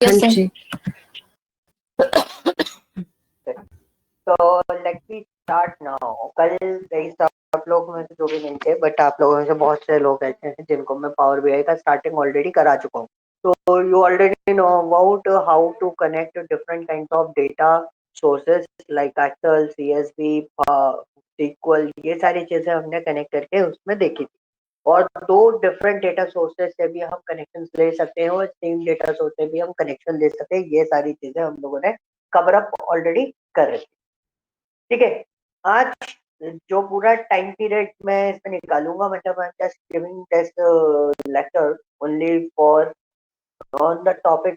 हाँ Yes, sir. जी। तो let me start now. कल कई सब लोग में से जो भी नहीं थे, बट आप लोगों में से बहुत से लोग ऐसे हैं जिनको मैं पावर बीआई का स्टार्टिंग ऑलरेडी करा चुका हूँ। तो you already know about how to connect different kind of data sources like Excel, CSV, SQL, ये सारी चीजें हमने कनेक्ट करके उसमें देखी थी। और दो डिफरेंट डेटा सोर्सेस से भी हम कनेक्शन ले सकते हैं और सेम डेटा सोर्स से भी हम कनेक्शन ले सकते हैं। ये सारी चीजें हम लोगों ने कवर अप ऑलरेडी कर रखी। ठीक है, आज जो पूरा टाइम पीरियड मैं इसमें निकालूंगा, मतलब I am just giving this lecture only for on the topic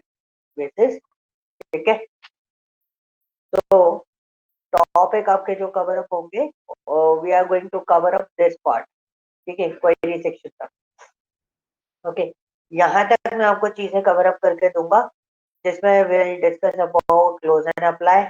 basis. ठीक है, तो टॉपिक आपके जो कवर अप होंगे, we are going to cover up this part. ठीक है, क्वेरी सेक्शन तक। ओके, यहाँ तक मैं आपको चीजें कवर अप करके दूंगा जिसमें will discuss about close and apply.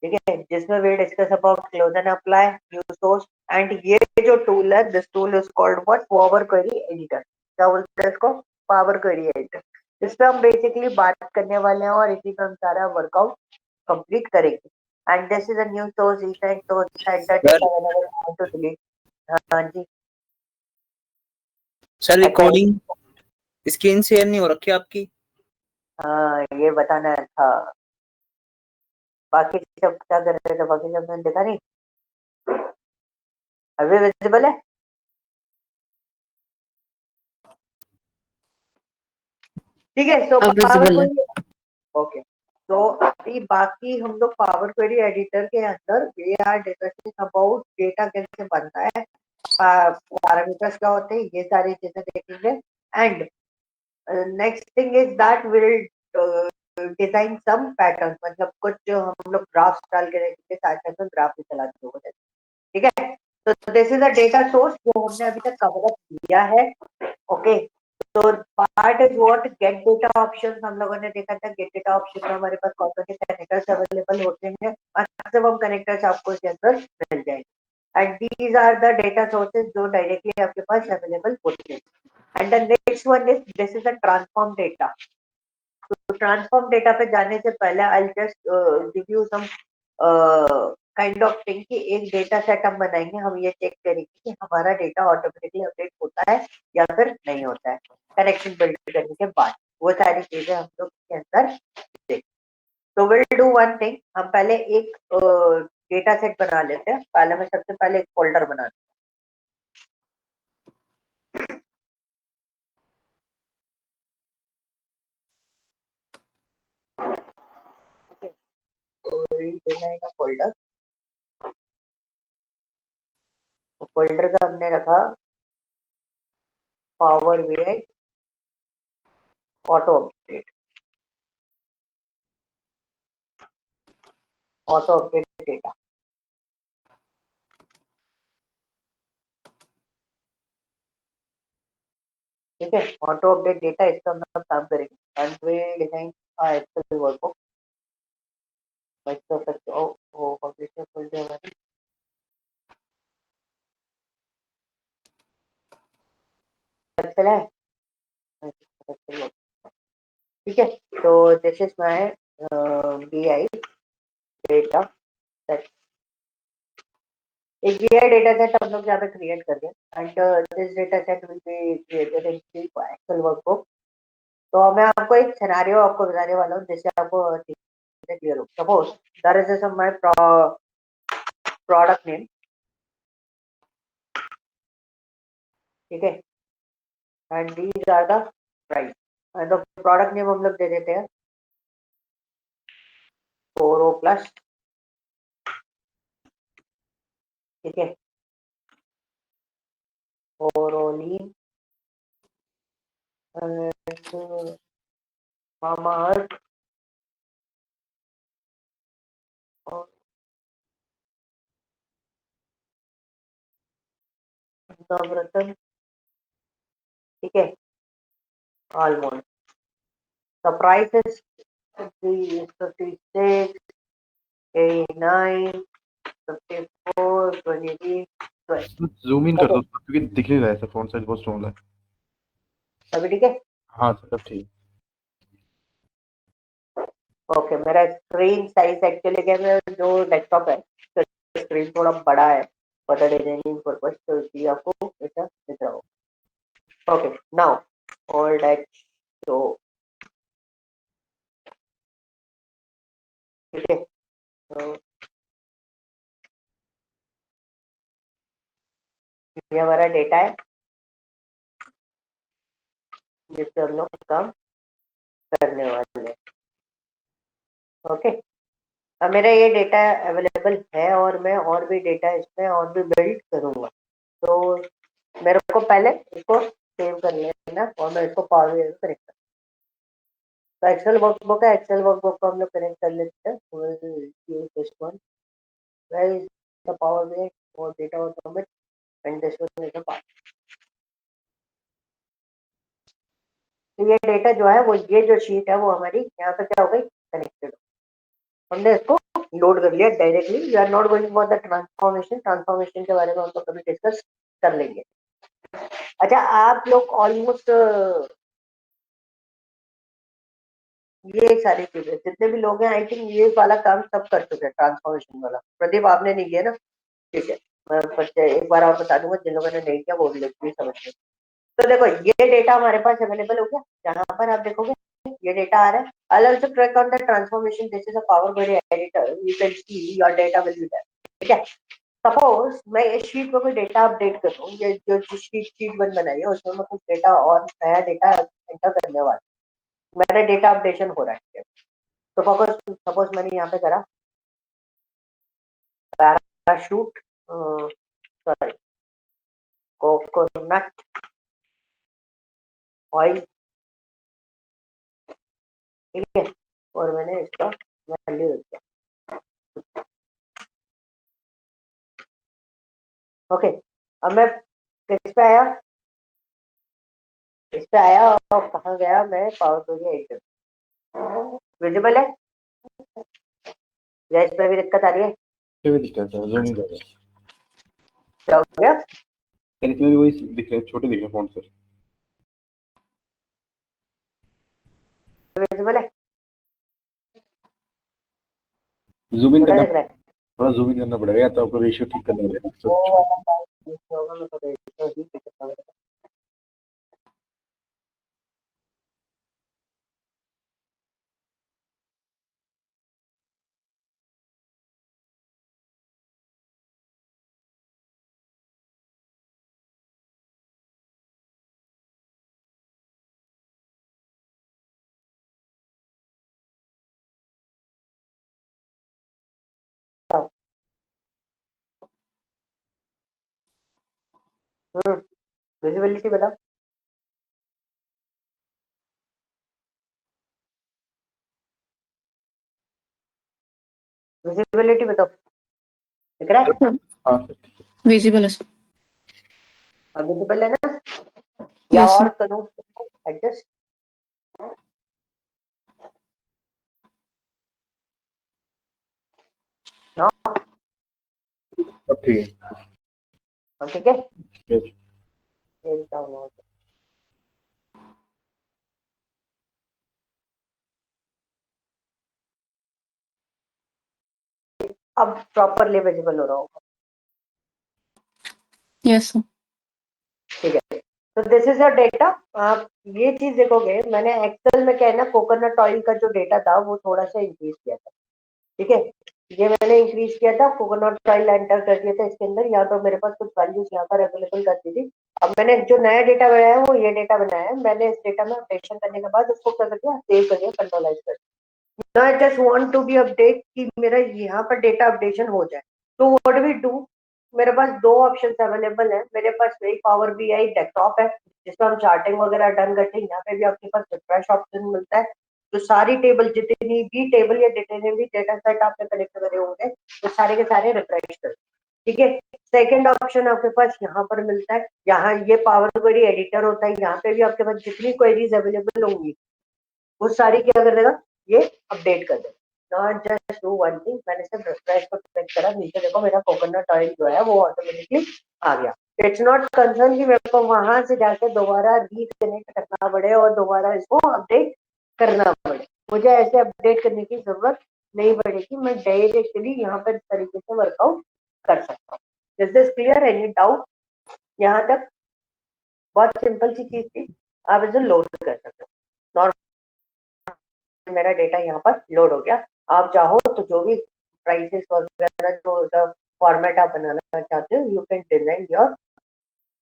ठीक है, जिसमें we discuss about close and apply, new source, and ये जो टूल है, this tool is called what, Power query Editor. क्या बोलते हैं इसको? Power query Editor. इस पे हम बेसिकली बात करने वाले हैं और इसी का हम सारा वर्कआउट कंप्लीट करेंगे। And this is a new source, effect to set the sir data whenever you want to delete. हाँ जी। सर अच्छा, रिकॉर्डिंग स्क्रीन शेयर नहीं हो रखी आपकी? हाँ ये बताना था। बाकी सब क्या कर रहे थे? बाकी सब मैंने देखा नहीं। अभी विजिबल है? ठीक है, तो अब पावर विजिबल है। क्वेरी। ओके, तो अभी बाकी हम लोग पावर क्वेरी एडिटर के अंदर we are discussing about data कैसे बनता है, पैरामीटर्स क्या होते हैं, ये सारी चीजें देखेंगे। And next thing is that will design some pattern, मतलब कुछ जो हम लोग ग्राफ्स डाल के देखेंगे, साथ साथ में ग्राफ भी चलाते होंगे। ठीक है, तो this is a data source जो हमने अभी तक कवर अप किया है। ओके, तो part is what, gate data options. हम लोगों ने देखा था गेट डेटा ऑप्शन में हमारे पास कौन कौन से कनेक्टर्स अवेलेबल होते हैं, मैक्सिमम कनेक्टर्स आपको इसके अंदर मिल जाएंगे। And these are the data sources जो डायरेक्टली आपके पास अवेलेबल होते हैं। And the next one is this is a transform data. तो ट्रांसफॉर्म डेटा पे जाने से पहले I just give you some kind of thing कि एक डेटा सेट हम बनाएंगे, हम ये चेक करेंगे कि हमारा डेटा ऑटोमेटिकली अपडेट होता है या फिर नहीं होता है कनेक्शन बिल्ड करने के बाद। वो सारी चीजें हम लोग के अंदर देख। तो विल डू वन थिंग, हम पहले एक डेटा सेट बना लेते हैं। पहले मैं सबसे पहले एक फोल्डर बना देना फोल्डर। फोल्डर का हमने रखा power BI auto update, auto update data. ठीक है, ऑटो अपडेट डेटा, इस पर हम लोग काम करेंगे। And we design Excel workbook Microsoft ओ पब्लिशर खोल दिया मैंने। एक्सेल है, ठीक है। तो this is my BI data set. एक बीआई डेटा सेट हम लोग यहाँ पे क्रिएट कर दें। And this data set will be created in Excel workbook. तो मैं आपको एक सिनेरियो आपको बताने वाला हूँ जिससे आपको चीजें क्लियर हो। Suppose that is my product name. ठीक है, and these are the price. And the product name हम लोग दे देते हैं 4O प्लस। ठीक है, 4O मामा अर्थ और नवरत्न। ठीक है, almond. The price is 56, 89, 54, 23, 12। Zoom in कर दो क्योंकि दिख नहीं रहा है, ऐसा फॉन्ट साइज बहुत स्मॉल है। अभी ठीक है? हाँ सर अब ठीक। ओके, मेरा स्क्रीन साइज एक्चुअली क्या है, जो डेस्कटॉप है तो स्क्रीन थोड़ा बड़ा है फॉर द डिजाइनिंग पर्पस, तो इसलिए आपको ऐसा दिख रहा होगा। ओके, नाउ ऑल दैट, तो ठीक है, तो ये हमारा डेटा है जिससे हम लोग काम करने वाले हैं। ओके, अब मेरा ये डेटा अवेलेबल है और मैं और भी डेटा इसमें और भी बिल्ड करूंगा, तो मेरे को पहले इसको सेव कर लेना और मैं इसको पावर में कनेक्ट कर, तो एक्सेल वर्कबुक है, एक्सेल वर्कबुक को हम लोग कनेक्ट कर लेते हैं। This one, where is the power में और data automate and this one is the power. तो ये डेटा जो है वो, ये जो शीट है वो हमारी यहाँ पे क्या हो गई, कनेक्टेड। हमने इसको लोड कर लिया directly. We are not going for the transformation, transformation के बारे में हम लोग कभी डिस्कस कर लेंगे। अच्छा, आप लोग ऑलमोस्ट ये सारी चीजें जितने भी लोग हैं, आई थिंक ये वाला काम सब कर चुके हैं, ट्रांसफॉर्मेशन वाला। प्रदीप आपने नहीं किया ना? ठीक है, मैं एक बार और बता दूंगा, जिन लोगों ने नहीं किया वो भी लोग भी समझ गए। तो देखो, ये डेटा हमारे पास अवेलेबल हो गया। जहां पर आप देखोगे ये डेटा आ रहा है। I'll also track on the transformation. This is a Power Query editor. You can see your data will be there. ठीक है, सपोज मैं इस शीट में कोई डेटा अपडेट कर दूं, ये जो शीट वन बनाई है उसमें मैं कुछ डेटा और नया डेटा एंटर करने वाला हूं। मेरा डेटा अपडेशन हो रहा है। तो सपोज सपोज मैंने यहाँ पे करा पैराशूट, सॉरी, कोकोनट ऑयल, ठीक है, और मैंने इसका वैल्यू दिया। ओके, अब मैं किस पे आया, इस पे आया और कहाँ गया, मैं पावर क्वेरी एडिटर। विजिबल है या इस पे भी दिक्कत आ रही है? इसमें भी दिक्कत है, जूम नहीं कर रहा। क्या हो गया? यार इसमें भी वही दिख रहा है, छोटे दिख रहे हैं फॉन्ट सर। विजिबल है, जूम इन छोटा करना, दिख रहा है? थोड़ा जूम इन करना पड़ेगा, या तो आपको रेशियो ठीक करना पड़ेगा वो सर। वाला बात नहीं होगा, मैं तो देखता ही दिक्कत आ रहा है। विजिबिलिटी बताओ, विजिबिलिटी बताओ, दिख रहा है? हाँ सर विजिबल है सर। अब विजिबल है ना? या यस और सर। करूँ एडजस्ट? अब ठीक है। ठीक है, Yes. ये डाउनलोड। अब प्रॉपरली विजिबल हो रहा होगा। Yes sir. ठीक है, तो दिस इज योर डेटा। आप ये चीज देखोगे, मैंने एक्सेल में क्या है ना, कोकोनट ऑयल का जो डेटा था वो थोड़ा सा इंक्रीज किया था। ठीक है, ये मैंने इंक्रीज किया था, कोकोनट ऑयल एंटर कर दिया था इसके अंदर, या तो मेरे पास कुछ वैल्यूज यहाँ पर अवेलेबल कर दी थी। अब मैंने जो नया डेटा बनाया है वो ये डेटा बनाया है। मैंने इस डेटा में अपडेशन करने के बाद उसको क्या कर दिया, सेव कर दिया, कंट्रोलाइज कर दिया। I just want to be update कि मेरा यहाँ पर डेटा अपडेशन हो जाए। तो व्हाट वी डू, मेरे पास दो ऑप्शन अवेलेबल है। मेरे पास वही पावर बीआई डेस्कटॉप है जिसमें हम चार्टिंग वगैरह डन करते हैं। यहाँ पे भी आपके पास रिफ्रेश ऑप्शन मिलता है, तो सारी टेबल, जितनी भी टेबल या जितने भी डेटा सेट आपने कनेक्ट करे होंगे वो सारे के सारे रिफ्रेश कर। ठीक है, सेकंड ऑप्शन आपके पास यहाँ पर मिलता है, यहाँ ये पावर क्वेरी एडिटर होता है। यहाँ पे भी आपके पास जितनी क्वेरीज अवेलेबल होंगी वो सारी क्या कर देगा, ये अपडेट कर देगा। Not just do one thing, मैंने सिर्फ रिफ्रेश को क्लिक करा, नीचे देखो मेरा कोकोनट ऑयल जो है वो ऑटोमेटिकली आ गया। इट्स नॉट कंसर्न कि मेरे को वहां से जाके दोबारा रीकनेक्ट करना पड़े और दोबारा इसको अपडेट करना पड़े। मुझे ऐसे अपडेट करने की जरूरत नहीं पड़ेगी, मैं डायरेक्टली यहाँ पर इस तरीके से वर्कआउट कर सकता हूँ। Is this clear? Any doubt यहाँ तक? बहुत सिंपल सी चीज थी, आप इसे लोड कर सकते हो। नॉर्मल मेरा डेटा यहाँ पर लोड हो गया। आप चाहो तो जो भी प्राइसेस वगैरह जो फॉर्मेट आप बनाना चाहते हो, you can design your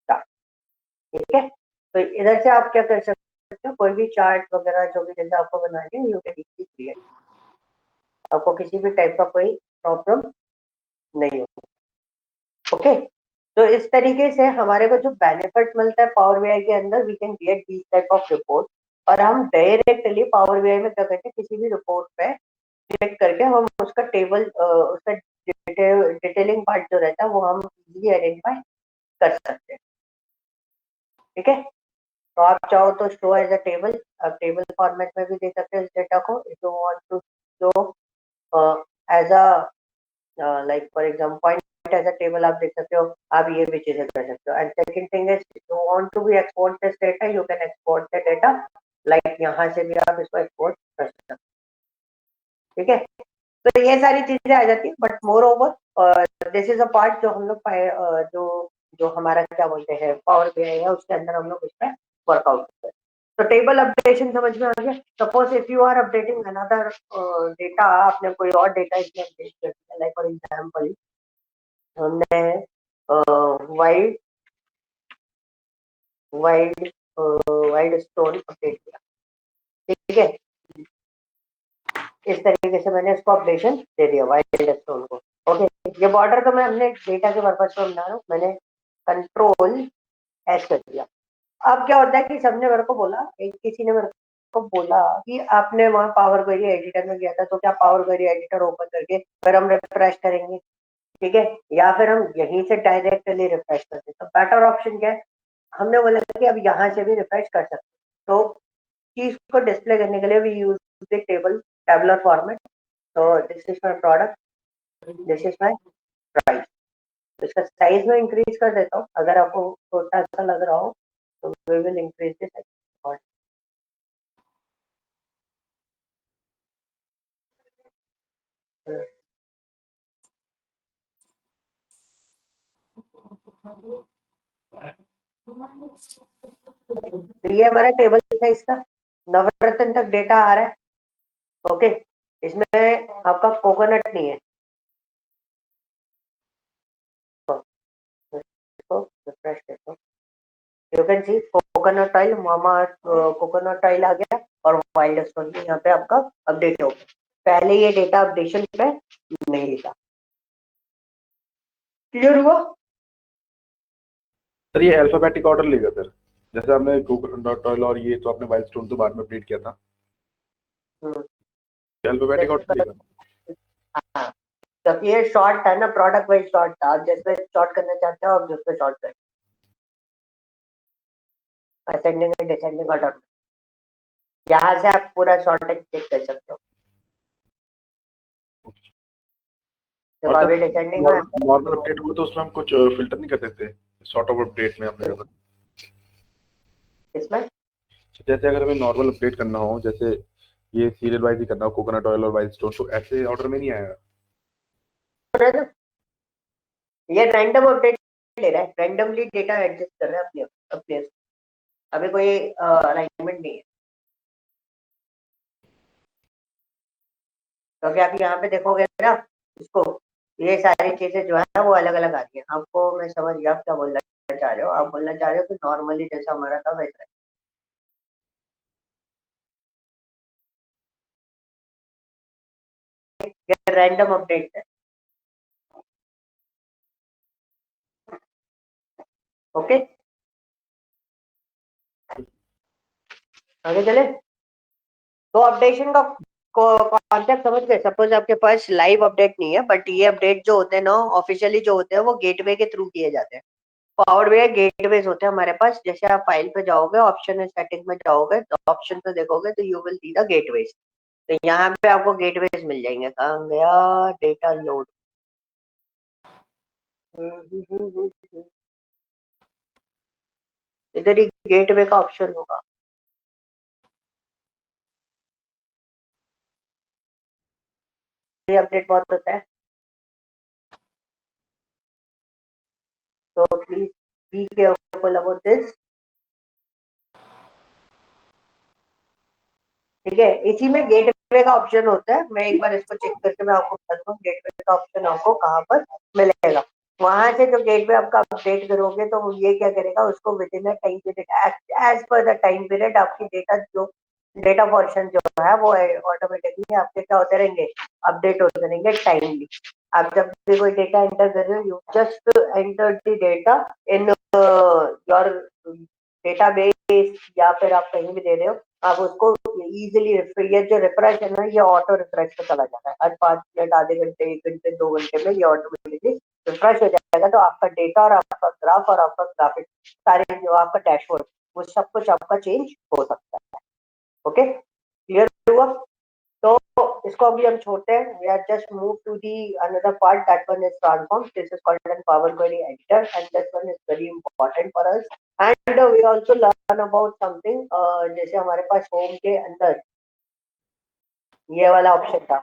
chart. ठीक है, तो इधर से आप क्या कर सकते हो, कोई भी चार्ट वगैरह जो भी जैसे आपको बनानी है, यू कैन क्रिएट। आपको किसी भी टाइप का कोई प्रॉब्लम नहीं होगी। ओके, तो इस तरीके से हमारे को जो बेनिफिट मिलता है पावर बीआई के अंदर, we can create this type of report. और हम डायरेक्टली पावर बीआई में क्या करते हैं, किसी भी रिपोर्ट पे क्लिक करके हम उसका टेबल, उसका डिटेलिंग पार्ट जो रहता है वो हम इजीली आइडेंटिफाई कर सकते हैं। ठीक है, तो आप चाहो तो शो एज अ टेबल, आप टेबल फॉर्मेट में भी दे सकते हैं इस डेटा को। If you want to show as a like for example point as a table आप देख सकते हो, आप ये भी चीजें कर सकते हो। And second thing is, you want to be export this data, you can export the data, like यहाँ से भी आप इसको एक्सपोर्ट कर सकते हो। ठीक है, तो ये सारी चीजें आ जाती है। But more over this is a part जो हम लोग जो जो हमारा क्या बोलते हैं पावर बीआई है, उसके अंदर हम लोग उस पर वर्कआउट करते हैं। तो टेबल अपडेशन समझ में आ गया। Suppose if you are updating another data, आपने कोई और डेटा इसमें अपडेट कर दिया, लाइक फॉर एग्जांपल हमने wide wide wide stone update किया। ठीक है, इस तरीके से मैंने इसको अपडेशन दे दिया वाइल्ड स्टोन को। ओके, ये बॉर्डर तो मैं अपने डेटा के पर्पज पर बना रहा हूँ, मैंने कंट्रोल एस कर दिया। अब क्या होता है कि सबने मेरे को बोला, एक किसी ने मेरे को बोला कि आपने वहाँ पावर क्वेरी एडिटर में गया था, तो क्या पावर क्वेरी एडिटर ओपन करके फिर हम रिफ्रेश करेंगे? ठीक है, या फिर हम यहीं से डायरेक्टली रिफ्रेश करते? तो बेटर ऑप्शन क्या है, हमने बोला कि अब यहाँ से भी रिफ्रेश कर सकते। तो चीज को डिस्प्ले करने के लिए we use the tabular format. तो this is my product, this is my price. तो इसका साइज में इंक्रीज कर देता हूँ, अगर आपको छोटा सा लग रहा हो तो we will increase this size. तो ये हमारा टेबल साइज का नवरत्न तक डेटा आ रहा है। ओके, इसमें आपका कोकोनट नहीं है, इसको रिफ्रेश करता हूँ। You can see coconut oil, mama coconut oil आ गया, और वाइल्ड स्टोन भी यहाँ पे आपका अपडेट हो गया। पहले ये डेटा अपडेशन पे नहीं था। क्लियर हुआ? सर ये अल्फाबेटिक ऑर्डर लेगा सर, जैसे आपने कोकोनट ऑयल और ये तो आपने वाइल्ड स्टोन तो बाद में अपडेट किया था, अल्फाबेटिक ऑर्डर लेगा। हाँ, जब ये शॉर्ट था ना, प्रोडक्ट वाइज शॉर्ट था, आप जिसपे शॉर्ट करना चाहते हो आप जिसपे शॉर्ट करें, असेंडिंग एंड डिसेंडिंग ऑर्डर। यहाँ से आप पूरा शॉर्टेज चेक कर सकते हो। जब और अभी सर डिसेंडिंग में नॉर्मल अपडेट हुआ तो उसमें हम कुछ फिल्टर नहीं कर सकते, सॉर्ट ऑफ अपडेट में हमने कहा इसमें जैसे अगर हमें नॉर्मल अपडेट करना हो, जैसे ये सीरियल वाइज ही करना हो कोकोनट ऑयल और वाइल्ड स्टोन, तो ऐसे ऑर्डर में नहीं आएगा। ये रैंडम अपडेट ले रहा है, रैंडमली डेटा एडजस्ट कर रहा है अपने अपने अभी कोई अलाइनमेंट नहीं है। क्योंकि आप यहाँ पे देखोगे ना इसको, ये सारी चीजें जो है वो अलग अलग आती है। आपको मैं समझ गया आप क्या बोलना चाह रहे हो। आप बोलना चाह रहे हो कि नॉर्मली जैसा हमारा था वैसा है, रैंडम अपडेट है। ओके, आगे चले। तो अपडेशन का कॉन्सेप्ट समझ गए। सपोज आपके पास लाइव अपडेट नहीं है, बट ये अपडेट जो होते हैं ना ऑफिशियली जो होते हैं वो गेटवे के थ्रू किए जाते हैं। पावर बीआई गेटवेज होते हैं हमारे पास। जैसे आप फाइल पे जाओगे, ऑप्शन एंड सेटिंग में जाओगे, तो ऑप्शन पे देखोगे तो you will see the gateways. तो यहाँ पे आपको गेटवेज मिल जाएंगे। कहाँ गया डेटा लोड? इधर ही गेटवे का ऑप्शन होगा। ये अपडेट बहुत होता है, तो please be careful about this. ठीक है, इसी में गेटवे का ऑप्शन होता है। मैं एक बार इसको चेक करके मैं आपको बताता हूँ गेटवे का ऑप्शन आपको कहाँ पर मिलेगा। वहां से जो गेटवे आपका अपडेट करोगे तो वो ये क्या करेगा, उसको within a time period as per the time period आपकी डेटा पोर्शन जो है वो ऑटोमेटिकली आपके क्या होते रहेंगे, अपडेट होते रहेंगे टाइमली। आप जब भी कोई डेटा एंटर कर रहे हो, you just enter the data in your database, या फिर आप कहीं भी दे रहे हो, आप उसको इजीली ये जो रिफ्रेश है ना, ये ऑटो रिफ्रेश पे चला जाता है। हर 5 मिनट, आधे घंटे, 1 घंटे, 2 घंटे में ये ऑटोमेटिकली रिफ्रेश हो जाएगा। तो आपका डेटा और आपका ग्राफ और आपका ग्राफिक सारे जो आपका डैशबोर्ड, वो सब कुछ आपका चेंज हो सकता है। ओके, क्लियर हुआ? तो इसको अभी हम छोड़ते हैं। We are just move to the another part, that one is transform. This is called an power query editor and this one is very important for us. And we also learn about something, जैसे हमारे पास home के अंदर ये वाला option था,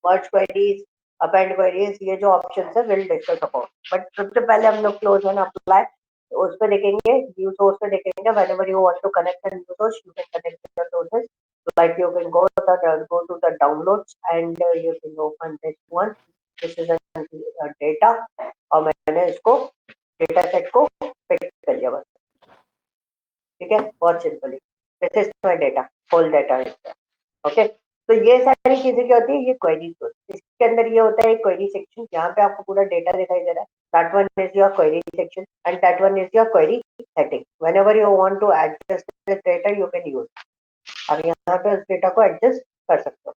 मर्ज queries, append queries, ये जो option है विल डिस्कस अबाउट। बट सबसे पहले हम लोग क्लोज एंड अप्लाई उस पे देखेंगे, न्यू सोर्स पे देखेंगे। whenever you want to connect a new source, you can connect your sources, like you can go to the downloads and you can open this one. This is a data, और मैंने इसको data set को pick कर लिया बस। ठीक है, बहुत simply this is my data, whole data. Okay, तो ये सारी चीजें क्या होती है, ये क्वेरी होती है। इसके अंदर ये होता है क्वेरी सेक्शन, यहाँ पे आपको पूरा डेटा दिखाई दे रहा है। That one is your query section and that one is your query setting. Whenever you want to adjust this data, you can use, अब यहाँ पे उस डेटा को एडजस्ट कर सकते हो।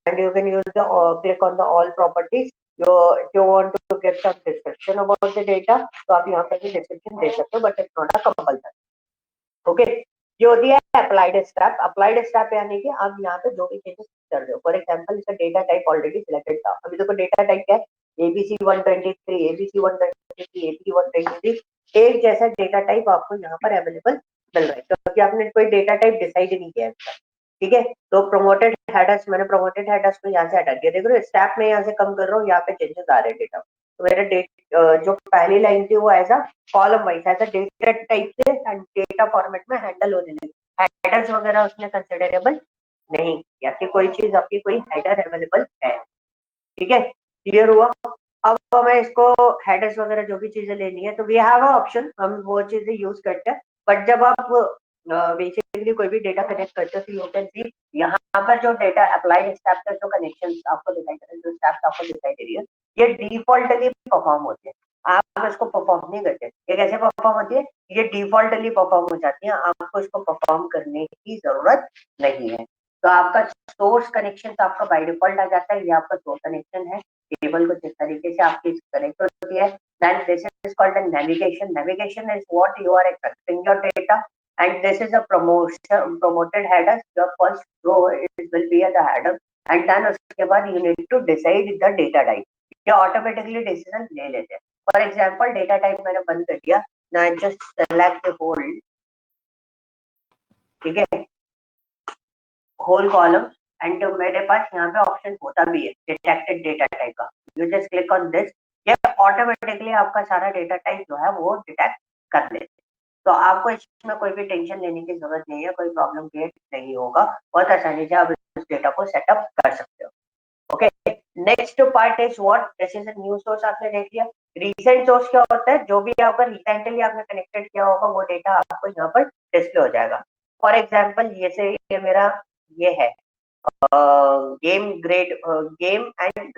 And you can use the click on the all properties. you want to get some description about the data, तो आप यहाँ पे भी डिस्क्रिप्शन दे सकते हो, but it's not a compulsory. Okay, जो दिया है अप्लाइड स्टेप। अप्लाइड स्टेप यानी कि आप यहाँ पे जो भी चेंजेस कर रहे हो। फॉर एग्जांपल इसका डेटा टाइप ऑलरेडी सिलेक्टेड था, अभी देखो डेटा टाइप क्या है, एबीसी 123, एबीसी 123, एबीसी 123, एक जैसा डेटा टाइप आपको यहाँ पर अवेलेबल मिल रहा है, क्योंकि आपने कोई डेटा टाइप डिसाइड नहीं किया है। ठीक है, तो प्रमोटेड हेडर्स, मैंने प्रमोटेड हेडर्स को यहाँ से हटा दिया। देख रहे हो स्टेप में यहाँ से कम कर रहा हूँ, यहाँ पे चेंजेस आ रहे हैं डेटा। तो मेरा जो पहली लाइन थी वो ऐसा कॉलम वाइज ऐसा डेटा टाइप से एंड डेटा फॉर्मेट में हैंडल होने लगी। हेडर्स वगैरह उसने कंसिडरेबल नहीं किया कि कोई चीज आपकी कोई हेडर अवेलेबल है। ठीक है, क्लियर हुआ? अब हमें इसको हेडर्स वगैरह जो भी चीजें लेनी है, तो वी हैव अ ऑप्शन, हम वो चीजें यूज करते हैं। बट जब आप बेसिकली कोई भी डेटा कनेक्ट करते हो, तो यू कैन सी यहाँ पर जो डेटा अप्लाइड स्टेप का जो कनेक्शन आपको दिखाई दे रहा है, जो स्टेप आपको दिखाई दे रही है, ये डिफॉल्टली परफॉर्म होते हैं। आप इसको परफॉर्म नहीं करते। ये कैसे परफॉर्म होती है, ये डिफॉल्टली परफॉर्म हो जाती है, आपको इसको परफॉर्म करने की जरूरत नहीं है। तो आपका सोर्स कनेक्शन तो आपका बाय डिफॉल्ट आ जाता है। ये आपका सोर्स कनेक्शन है, टेबल को जिस तरीके से आपकी कनेक्ट होती है। Then this is called a navigation. Navigation is what you are accessing your data, and this is a promoted header. Your first row will be the header, and then उसके बाद you need to decide the data type. ये automatically decision ले लेते हैं। For example data type मैंने बंद कर दिया ना, जस्ट सेलेक्ट होल, ठीक है, होल कॉलम, एंड मेरे पास यहाँ पे ऑप्शन होता भी है डिटेक्टेड डेटा टाइप का। You just click on this, ये ऑटोमेटिकली आपका सारा डेटा टाइप जो है वो डिटेक्ट कर लेते हैं। तो आपको इसमें कोई भी टेंशन लेने की जरूरत नहीं है, कोई प्रॉब्लम क्रिएट नहीं होगा, बहुत आसानी से आप इस डेटा को सेटअप कर सकते हो। Okay, next part is what, this is a new source. आपने देख लिया। रीसेंट सोर्स क्या होता है, जो भी आपका रिसेंटली आपने कनेक्टेड किया होगा वो डेटा आपको यहाँ पर डिस्प्ले हो जाएगा। फॉर एग्जाम्पल जैसे ये मेरा ये है game and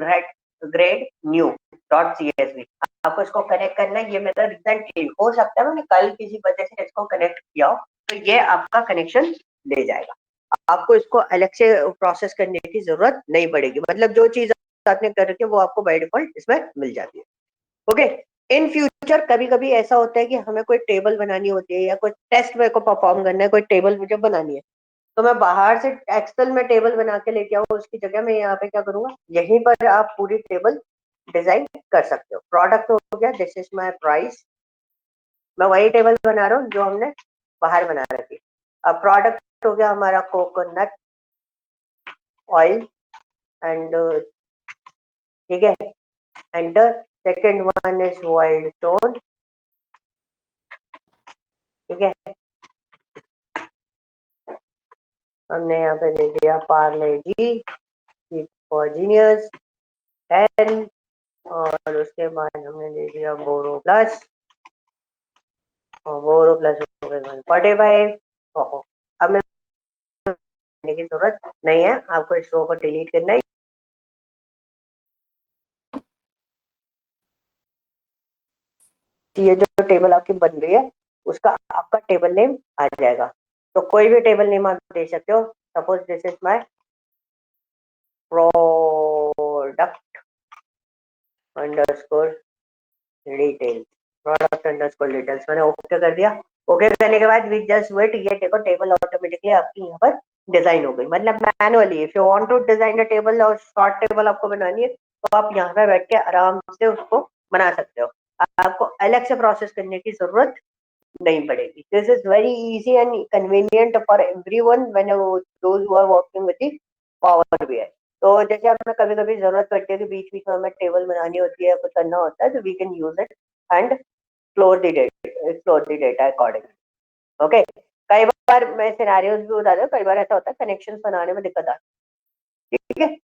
grade new dot CSV। आपको इसको कनेक्ट करना है। ये मेरा रिसेंटली हो सकता है मैंने कल किसी वजह से इसको कनेक्ट किया हो, तो ये आपका कनेक्शन ले जाएगा। आपको इसको अलग से प्रोसेस करने की जरूरत नहीं पड़ेगी, मतलब जो चीज आपने कर रखी है वो आपको बाय डिफॉल्ट इसमें मिल जाती है। ओके, इन फ्यूचर कभी कभी ऐसा होता है कि हमें कोई टेबल बनानी होती है या कोई टेस्ट मेरे को परफॉर्म करना है, कोई टेबल मुझे बनानी है, तो मैं बाहर से एक्सेल में टेबल बना के लेके आऊँ, उसकी जगह मैं यहाँ पे क्या करूंगा, यहीं पर आप पूरी टेबल डिजाइन कर सकते हो। प्रोडक्ट हो गया, दिस इज माय प्राइस, मैं वही टेबल बना रहा हूँ जो हमने बाहर बना रखी। अब प्रोडक्ट हो गया हमारा कोकोनट ऑयल एंड ठीक है, and second one is wild stone, ठीक है। हमने यहाँ पे दे दिया पार्ले जी, जीनियस 10, और उसके बाद हमने दे दिया बोरो प्लस, और बोरो प्लस हो गया 145। अब करने की जरूरत नहीं है, आपको इस रो को डिलीट करना है। ये जो टेबल आपकी बन रही है उसका आपका टेबल नेम आ जाएगा। तो कोई भी टेबल नेम आप दे सकते हो। Suppose this is my product underscore details, product underscore details मैंने ओके कर दिया। ओके करने के बाद वी जस्ट वेट, ये देखो टेबल ऑटोमेटिकली आपकी यहाँ पर डिजाइन हो गई। मतलब manually if you want to design a table और शॉर्ट टेबल आपको बनानी है तो आप यहाँ पे बैठ के आराम से उसको बना सकते हो। आपको अलग से प्रोसेस करने की जरूरत नहीं पड़ेगी। This is very easy and convenient for everyone when those who are working with power BI. तो जैसे हमें कभी कभी जरूरत पड़ती है कि बीच बीच में हमें टेबल बनानी होती है, कुछ करना होता है, तो we can use it and explore the data accordingly. Okay, कई बार मैं सिनेरियोज भी बता दूं, कई बार ऐसा होता है कनेक्शन बनाने में दिक्कत आती है, ठीक है।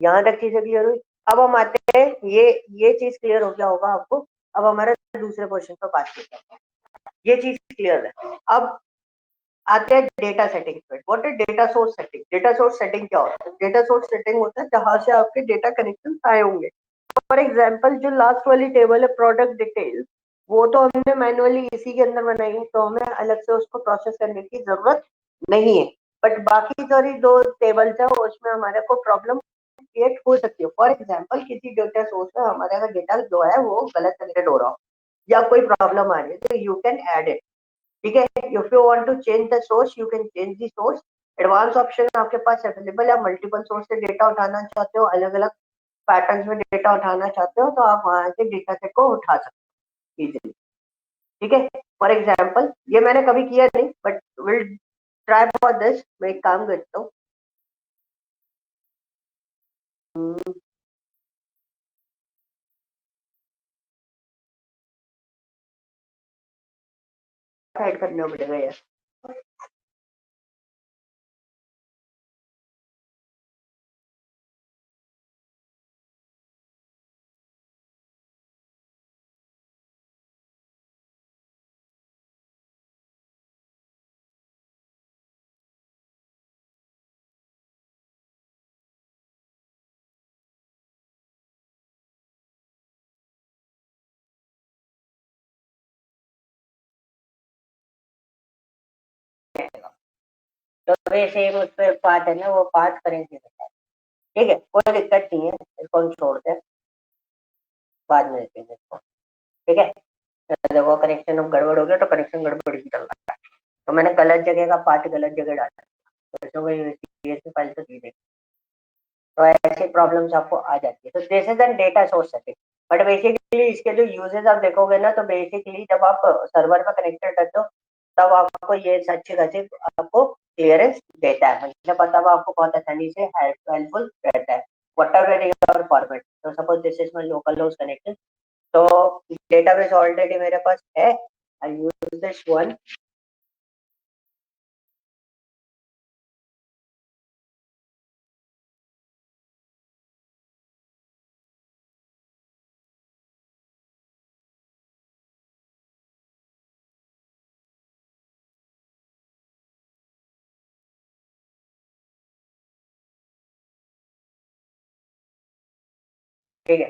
यहाँ तक चीजें क्लियर हुई। अब हम आते हैं, ये चीज क्लियर हो गया होगा आपको। अब हमारे दूसरे क्वेश्चन पर बात करते हैं। ये चीज क्लियर है। अब आते हैं डेटा सेटिंग पे। What is data source setting? Data source setting क्या होता है? डेटा सोर्स सेटिंग होता है जहां से आपके डेटा कनेक्शन आए होंगे। फॉर एग्जांपल जो लास्ट वाली टेबल है प्रोडक्ट डिटेल्स, वो तो हमने मैनुअली इसी के अंदर बनाई है, तो हमें अलग से उसको प्रोसेस करने की जरूरत नहीं है। बट बाकी सारी दो टेबल्स है उसमें हमारे को प्रॉब्लम क्रिएट हो सकती है। फॉर एग्जाम्पल किसी डेटा सोर्स में हमारे अगर डेटा जो है वो गलत कनेक्टेड हो रहा हो या कोई प्रॉब्लम आ रही है, तो यू कैन ऐड इट, ठीक है। If you want to change the source you can change the source. Advance option आपके पास अवेलेबल है। मल्टीपल सोर्स से डेटा उठाना चाहते हो, अलग अलग पैटर्न्स में डेटा उठाना चाहते हो, तो आप वहां से डेटा सेट को उठा सकते हो इजीली, ठीक है। फॉर एग्जाम्पल ये मैंने कभी किया नहीं, but will try for this. मैं एक काम करता हूँ, ऐड करना पड़ेगा यार। तो वैसे उस पर पार्ट है ना, वो पार्ट करेंगे, ठीक है, कोई दिक्कत नहीं है। इसको हम छोड़ते हैं, बाद में देखेंगे इसको, ठीक है। देखो कनेक्शन अब गड़बड़ हो गया, तो कनेक्शन गड़बड़ ही चल रहा है। तो मैंने गलत जगह का पार्ट गलत जगह डाला, तो इसमें कोई CSV फाइल तो दी नहीं। तो ऐसी प्रॉब्लम्स आपको आ जाती है। तो this is N data source setting. But basically इसके जो यूजेस आप देखोगे ना, तो बेसिकली जब आप सर्वर पर कनेक्टेड रहते हो तब आपको ये अच्छी खासी आपको क्लियरेंस देता है, मतलब तब आपको बहुत आसानी से हेल्पफुल रहता है वट एवर योर फॉर्मेट। तो suppose this is my local host connection, तो डेटाबेस ऑलरेडी मेरे पास है। आई यूज दिस वन, ठीक है,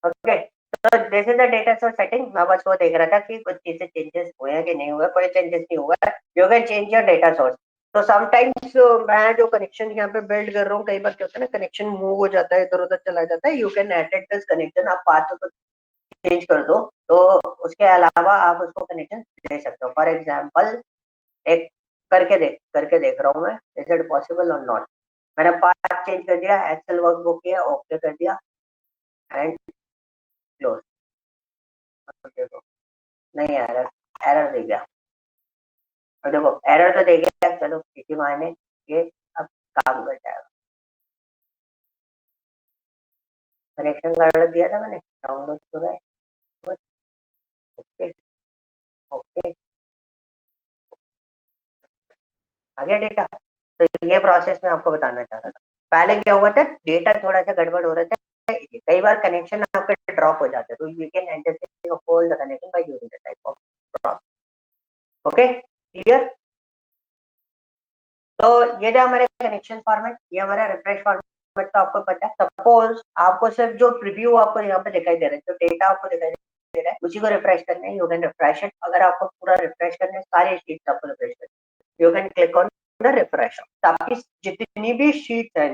ओके। तो this is the data source setting. मैं बस वो देख रहा था कि कुछ चीजें चेंजेस हुए हैं कि नहीं हुए। कोई चेंजेस नहीं हुआ है। You can change your data source. तो समटाइम्स मैं जो कनेक्शन यहाँ पे बिल्ड कर रहा हूँ, कई बार क्या होता है ना, कनेक्शन मूव हो जाता है, इधर उधर चला जाता है। You can edit this connection, आप पाथ को चेंज कर दो, तो उसके अलावा आप उसको कनेक्शन दे सकते हो। फॉर एग्जाम्पल एक करके देख रहा हूँ मैं, इज इट पॉसिबल और नॉट। मैंने पाथ चेंज कर दिया, एक्सेल वर्कबुक किया, ओके कर दिया एंड क्लोज। नहीं आ रहा, एरर दे गया, और देखो एरर तो दे गया, चलो इसी मायने ये अब काम कर जाएगा। कनेक्शन गड़बड़ दिया था मैंने, डाउनलोड हो गए, ओके ओके, आ गया डेटा। तो ये प्रोसेस मैं आपको बताना चाह रहा था। पहले क्या हुआ था, डेटा थोड़ा सा गड़बड़ हो रहा था, कई बार कनेक्शन आपके ड्रॉप हो जाते हैं, तो you can enter hold the connection bye using the type of drop. Okay clear. तो ये जो हमारे कनेक्शन फॉर्मेट, ये हमारा रिफ्रेश फॉर्मेट, तो आपको पता है। सपोज आपको सिर्फ जो प्रीव्यू आपको यहाँ पे दिखाई दे रहा है, जो डेटा आपको दिखाई दे रहा है, उसी को रिफ्रेश करना है, यू कैन रिफ्रेश इट। अगर आपको पूरा रिफ्रेश करना है, सारे शीट्स आपको रिफ्रेश करना है, you can click on the refresh. तो आपकी जितनी भी शीट्स है,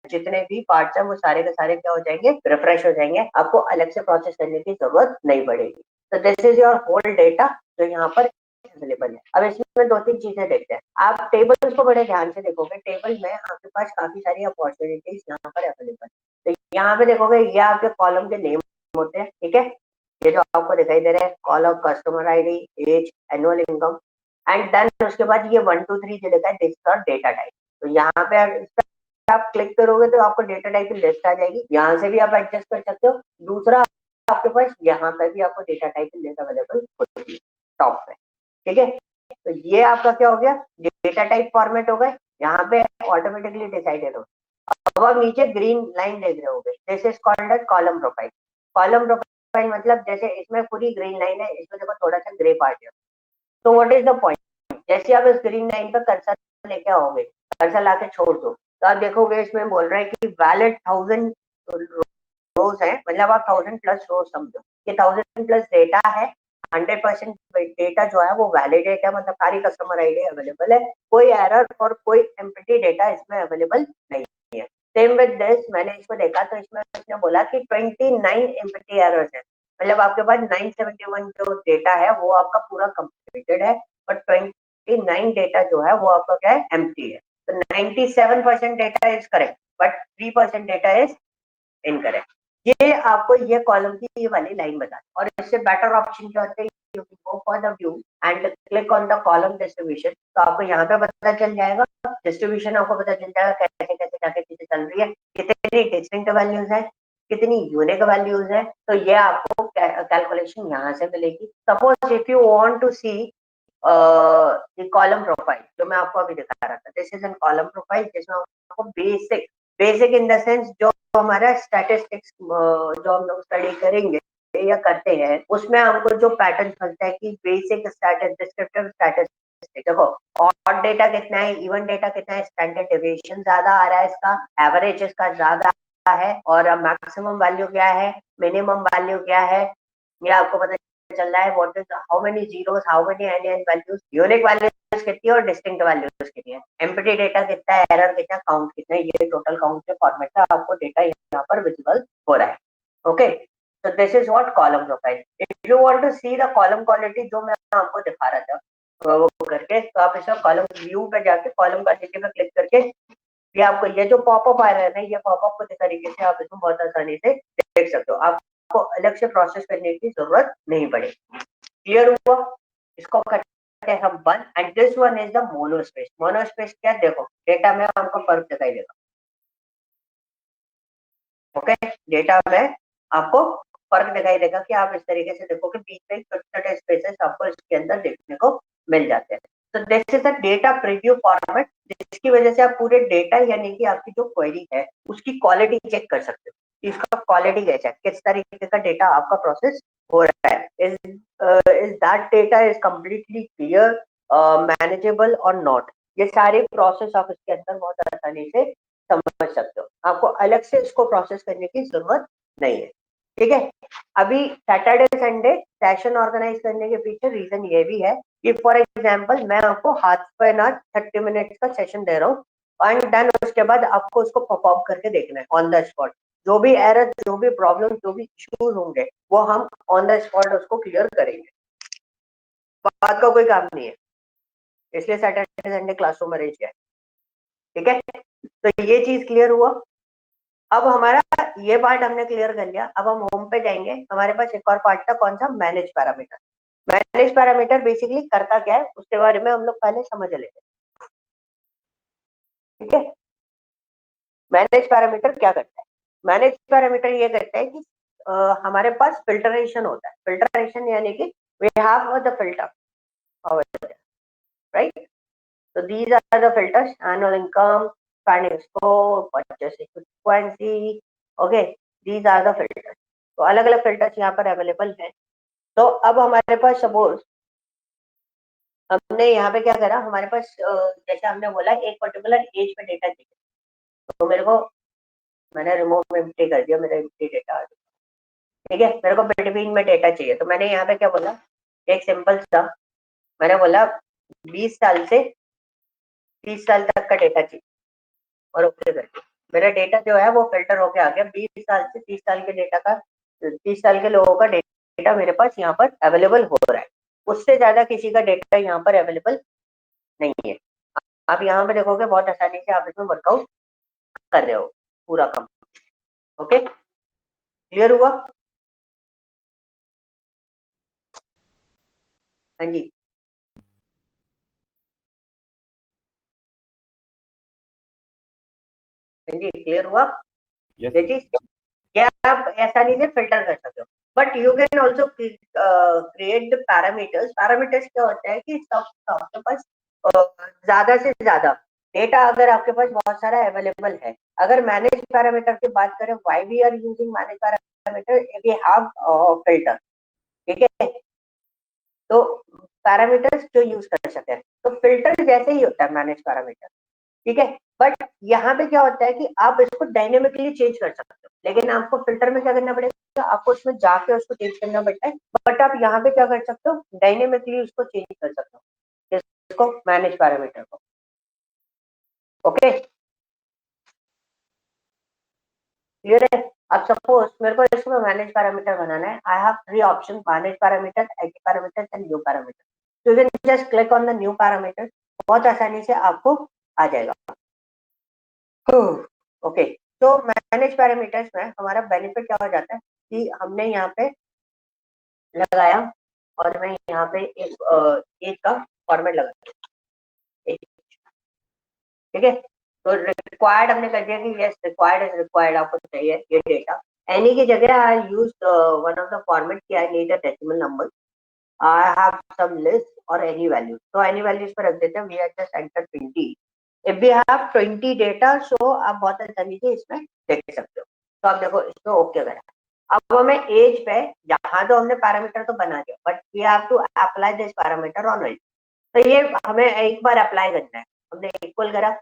जितने भी पार्ट्स हैं, वो सारे के सारे क्या हो जाएंगे, रिफ्रेश हो जाएंगे, आपको अलग से प्रोसेस करने की जरूरत नहीं पड़ेगी। तो this is your whole data जो यहाँ पर अवेलेबल है। अब इसमें दो तीन चीजें देखते हैं। आप टेबल्स को बड़े ध्यान से देखोगे, टेबल में आपके पास काफी सारी अपॉर्चुनिटीज यहाँ पर अवेलेबल। तो यहाँ पे देखोगे, ये आपके कॉलम के नेम होते हैं, ठीक है। ये जो आपको दिखाई दे रहे हैं, column customer ID, age, annual income, and then उसके बाद ये 1 2 3 जो लिखा है, दिस और डेटा टाइप। तो यहाँ पे आप क्लिक करोगे तो आपको डेटा टाइप की लिस्ट आ जाएगी, यहाँ से भी आप एडजस्ट कर सकते हो। दूसरा, आपके पास यहाँ पे भी आपको डेटा टाइप की लिस्ट अवेलेबल होती है टॉप पे, ठीक है। तो ये आपका क्या हो गया, डेटा टाइप फॉर्मेट हो गए, यहाँ पे ऑटोमेटिकली डिसाइडेड हो। अब आप नीचे ग्रीन लाइन देख रहे होगे, this is called age column profile. Column profile मतलब जैसे इसमें पूरी ग्रीन लाइन है, इसमें देखो थोड़ा सा ग्रे पार्ट है। तो व्हाट इज द पॉइंट, जैसे आप इस ग्रीन लाइन पर कर्सर लेके आओगे, कर्सर लाके छोड़ दो, तो आप देखोगे इसमें बोल रहा है कि वैलिड 1000 रोज है, मतलब आप 1000+ रोज समझो कि 1000+ डेटा है। 100% डेटा जो है वो वैलिडेट है, मतलब सारी कस्टमर आईडी अवेलेबल है, कोई एरर और कोई एम्प्टी डेटा इसमें अवेलेबल नहीं है। सेम विद दिस, मैंने इसको देखा तो इसमें उसने बोला कि 29 एम्प्टी एरर्स है, मतलब आपके पास 971 जो डेटा है वो आपका पूरा कंप्लीटेड है, बट 29 डेटा जो है वो आपका क्या है, एम्प्टी है। तो 97% data is correct, but 3% data is incorrect. ये आपको ये कॉलम की ये वाली लाइन बता, और इससे बेटर ऑप्शन क्या होता है, you can go for the view and click on the column distribution. तो आपको यहाँ पे पता चल जाएगा डिस्ट्रीब्यूशन, आपको पता चल जाएगा कैसे कैसे जाके चीजें चल रही है, कितनी डिस्टिंक्ट वैल्यूज है, कितनी यूनिक वैल्यूज है। तो ये आपको कैलकुलेशन यहाँ से मिलेगी। Suppose if you want to see column profile जो मैं आपको अभी दिखा रहा था, this is an column profile, जिसमें आपको basic basic in the sense जो हमारा स्टैटिस्टिक्स जो हम लोग स्टडी करेंगे या करते हैं, उसमें हमको जो पैटर्न मिलता है कि बेसिक डिस्क्रिप्टिव स्टैटिस्टिक्स, देखो ऑड डेटा कितना है, इवन डेटा कितना है, स्टैंडर्ड डेविएशन ज्यादा आ रहा है इसका, एवरेज इसका ज्यादा है, और मैक्सिमम वैल्यू क्या है, मिनिमम वैल्यू क्या है, ये आपको पता चल रहा है। What is how many zeros, how many and values, unique values कितनी है और डिस्टिंक्ट वैल्यूज कितनी है, एम्प्टी डेटा कितना है, एरर कितना, काउंट कितना है, ये टोटल काउंट के फॉर्मेट में आपको डेटा यहाँ पर विजिबल हो रहा है। Okay, so this is what column profile. If you want to see the column quality जो मैं आपको दिखा रहा था वो करके, तो आप इसमें कॉलम व्यू पे जाके कॉलम क्वालिटी पे क्लिक करके ये आपको ये जो पॉपअप आ रहा है ना, ये पॉपअप को इस तरीके से आप इसमें बहुत आसानी से देख सकते हो, आपको अलग से प्रोसेस करने की जरूरत नहीं पड़ेगी। क्लियर हुआ, इसको करते हैं हम बंद। And this one is the monospace. Monospace क्या, देखो डेटा में हमको फर्क दिखाई देगा। ओके, डेटा में आपको फर्क दिखाई देगा कि आप इस तरीके से देखो कि बीच में छोटे स्पेसेस आपको इसके अंदर देखने को मिल जाते हैं। तो this is a data preview format, जिसकी वजह से आप पूरे डेटा यानी कि आपकी जो क्वेरी है उसकी क्वालिटी चेक कर सकते हो, इसका क्वालिटी कैसा है, किस तरीके का डेटा आपका प्रोसेस हो रहा है, is that data is completely clear, manageable और नॉट। ये सारे प्रोसेस आप इसके अंदर बहुत आसानी से समझ सकते हो, आपको अलग से इसको प्रोसेस करने की जरूरत नहीं है। ठीक है, अभी सैटरडे संडे सेशन ऑर्गेनाइज करने के पीछे रीजन ये भी है कि फॉर एग्जांपल मैं आपको हाफ एन आवर 30 मिनट्स का सेशन दे रहा हूँ, एंड देन उसके बाद आपको उसको परफॉर्म करके देखना है ऑन द स्पॉट। जो भी एरर, जो भी प्रॉब्लम, जो भी इश्यूज होंगे वो हम ऑन द स्पॉट उसको क्लियर करेंगे, बात का कोई काम नहीं है, इसलिए सैटरडे संडे क्लासरूम अरेंज किया। ठीक है, तो ये चीज क्लियर हुआ। अब हमारा ये पार्ट हमने क्लियर कर लिया, अब हम होम पे जाएंगे, हमारे पास एक और पार्ट था, कौन सा, manage parameter. Manage parameter basically करता क्या है उसके बारे में हम लोग पहले समझ लेते हैं, ठीक है। मैनेज पैरामीटर क्या करता है? मैनेज पैरामीटर ये करता है कि हमारे पास फिल्टरेशन होता है। फिल्टरेशन यानी कि we have the filter over there, right? So these are the filters: annual income, spending score, purchasing frequency. Okay, these are the filters. तो अलग अलग फिल्टर्स यहाँ पर अवेलेबल हैं। तो अब हमारे पास सपोज हमने यहाँ पे क्या करा, हमारे पास जैसे हमने बोला एक पर्टिकुलर एज पे डेटा चाहिए, तो मेरे को मैंने रिमूव एम्प्टी कर दिया, मेरा एम्प्टी डेटा, ठीक है। मेरे को बिटवीन में डेटा चाहिए, तो मैंने यहाँ पे क्या बोला, एक सिंपल सा मैंने बोला 20 साल से 30 साल तक का डेटा चाहिए और ओके कर दिया। मेरा डेटा जो है वो फिल्टर होके आ गया। 20 साल से 30 साल के डेटा का, 30 साल के लोगों का डेटा मेरे पास यहाँ पर अवेलेबल हो रहा है। उससे ज्यादा किसी का डेटा यहाँ पर अवेलेबल नहीं है। आप यहाँ पे देखोगे बहुत आसानी से आप इसमें वर्कआउट कर रहे हो पूरा कम। ओके, क्लियर हुआ? हाँ जी, हाँ जी, क्लियर हुआ? यस ये चीज क्या आप आसानी से फिल्टर कर सकते हो। But you can also create the parameters. Parameters क्या होता है कि सब आपके पास ज्यादा से ज्यादा डेटा अगर आपके पास बहुत सारा अवेलेबल है। अगर मैनेज पैरामीटर की बात करें, why we are using manage parameter, we have filter, ठीक है। तो पैरामीटर्स जो यूज कर सकते हैं, तो फिल्टर जैसे ही होता है मैनेज पैरामीटर, ठीक है। बट यहाँ पे क्या होता है कि आप इसको डायनेमिकली चेंज कर सकते हो, लेकिन आपको फिल्टर में क्या करना पड़ेगा, आपको उसमें जाके उसको चेंज करना पड़ता है। बट आप यहाँ पे क्या कर सकते हो, डायनेमिकली उसको चेंज कर सकते हो, इसको मैनेज पैरामीटर को। ओके, क्लियर है? अब सपोज मेरे को इसमें मैनेज पैरामीटर बनाना है। I have 3 option: manage parameter, edit parameter and new parameter. तो you can just click on the new parameter, बहुत आसानी से आपको आ जाएगा। ओके, तो मैनेज पैरामीटर्स में हमारा बेनिफिट क्या हो जाता है कि हमने यहाँ पे लगाया और मैं यहाँ पे एक का फॉर्मेट लगा, ठीक है। तो रिक्वायर्ड हमने कर दिया कि यस रिक्वायर्ड इज रिक्वायर्ड, आपको चाहिए ये डेटा। एनी की जगह I use one of the format की I need a decimal number, I have some list और एनी वैल्यू। तो एनी वैल्यूज पर रख देते हैं, we are just enter 20। If we have 20 data, so आप बहुत आसानी से इसमें देख सकते हो। तो आप देखो इसमें ओके करा। अब हमें एज पे, यहाँ तो हमने पैरामीटर तो बना दिया, but we have to apply this parameter on age. तो ये हमें एक बार अप्लाई करना है। हमने इक्वल करा,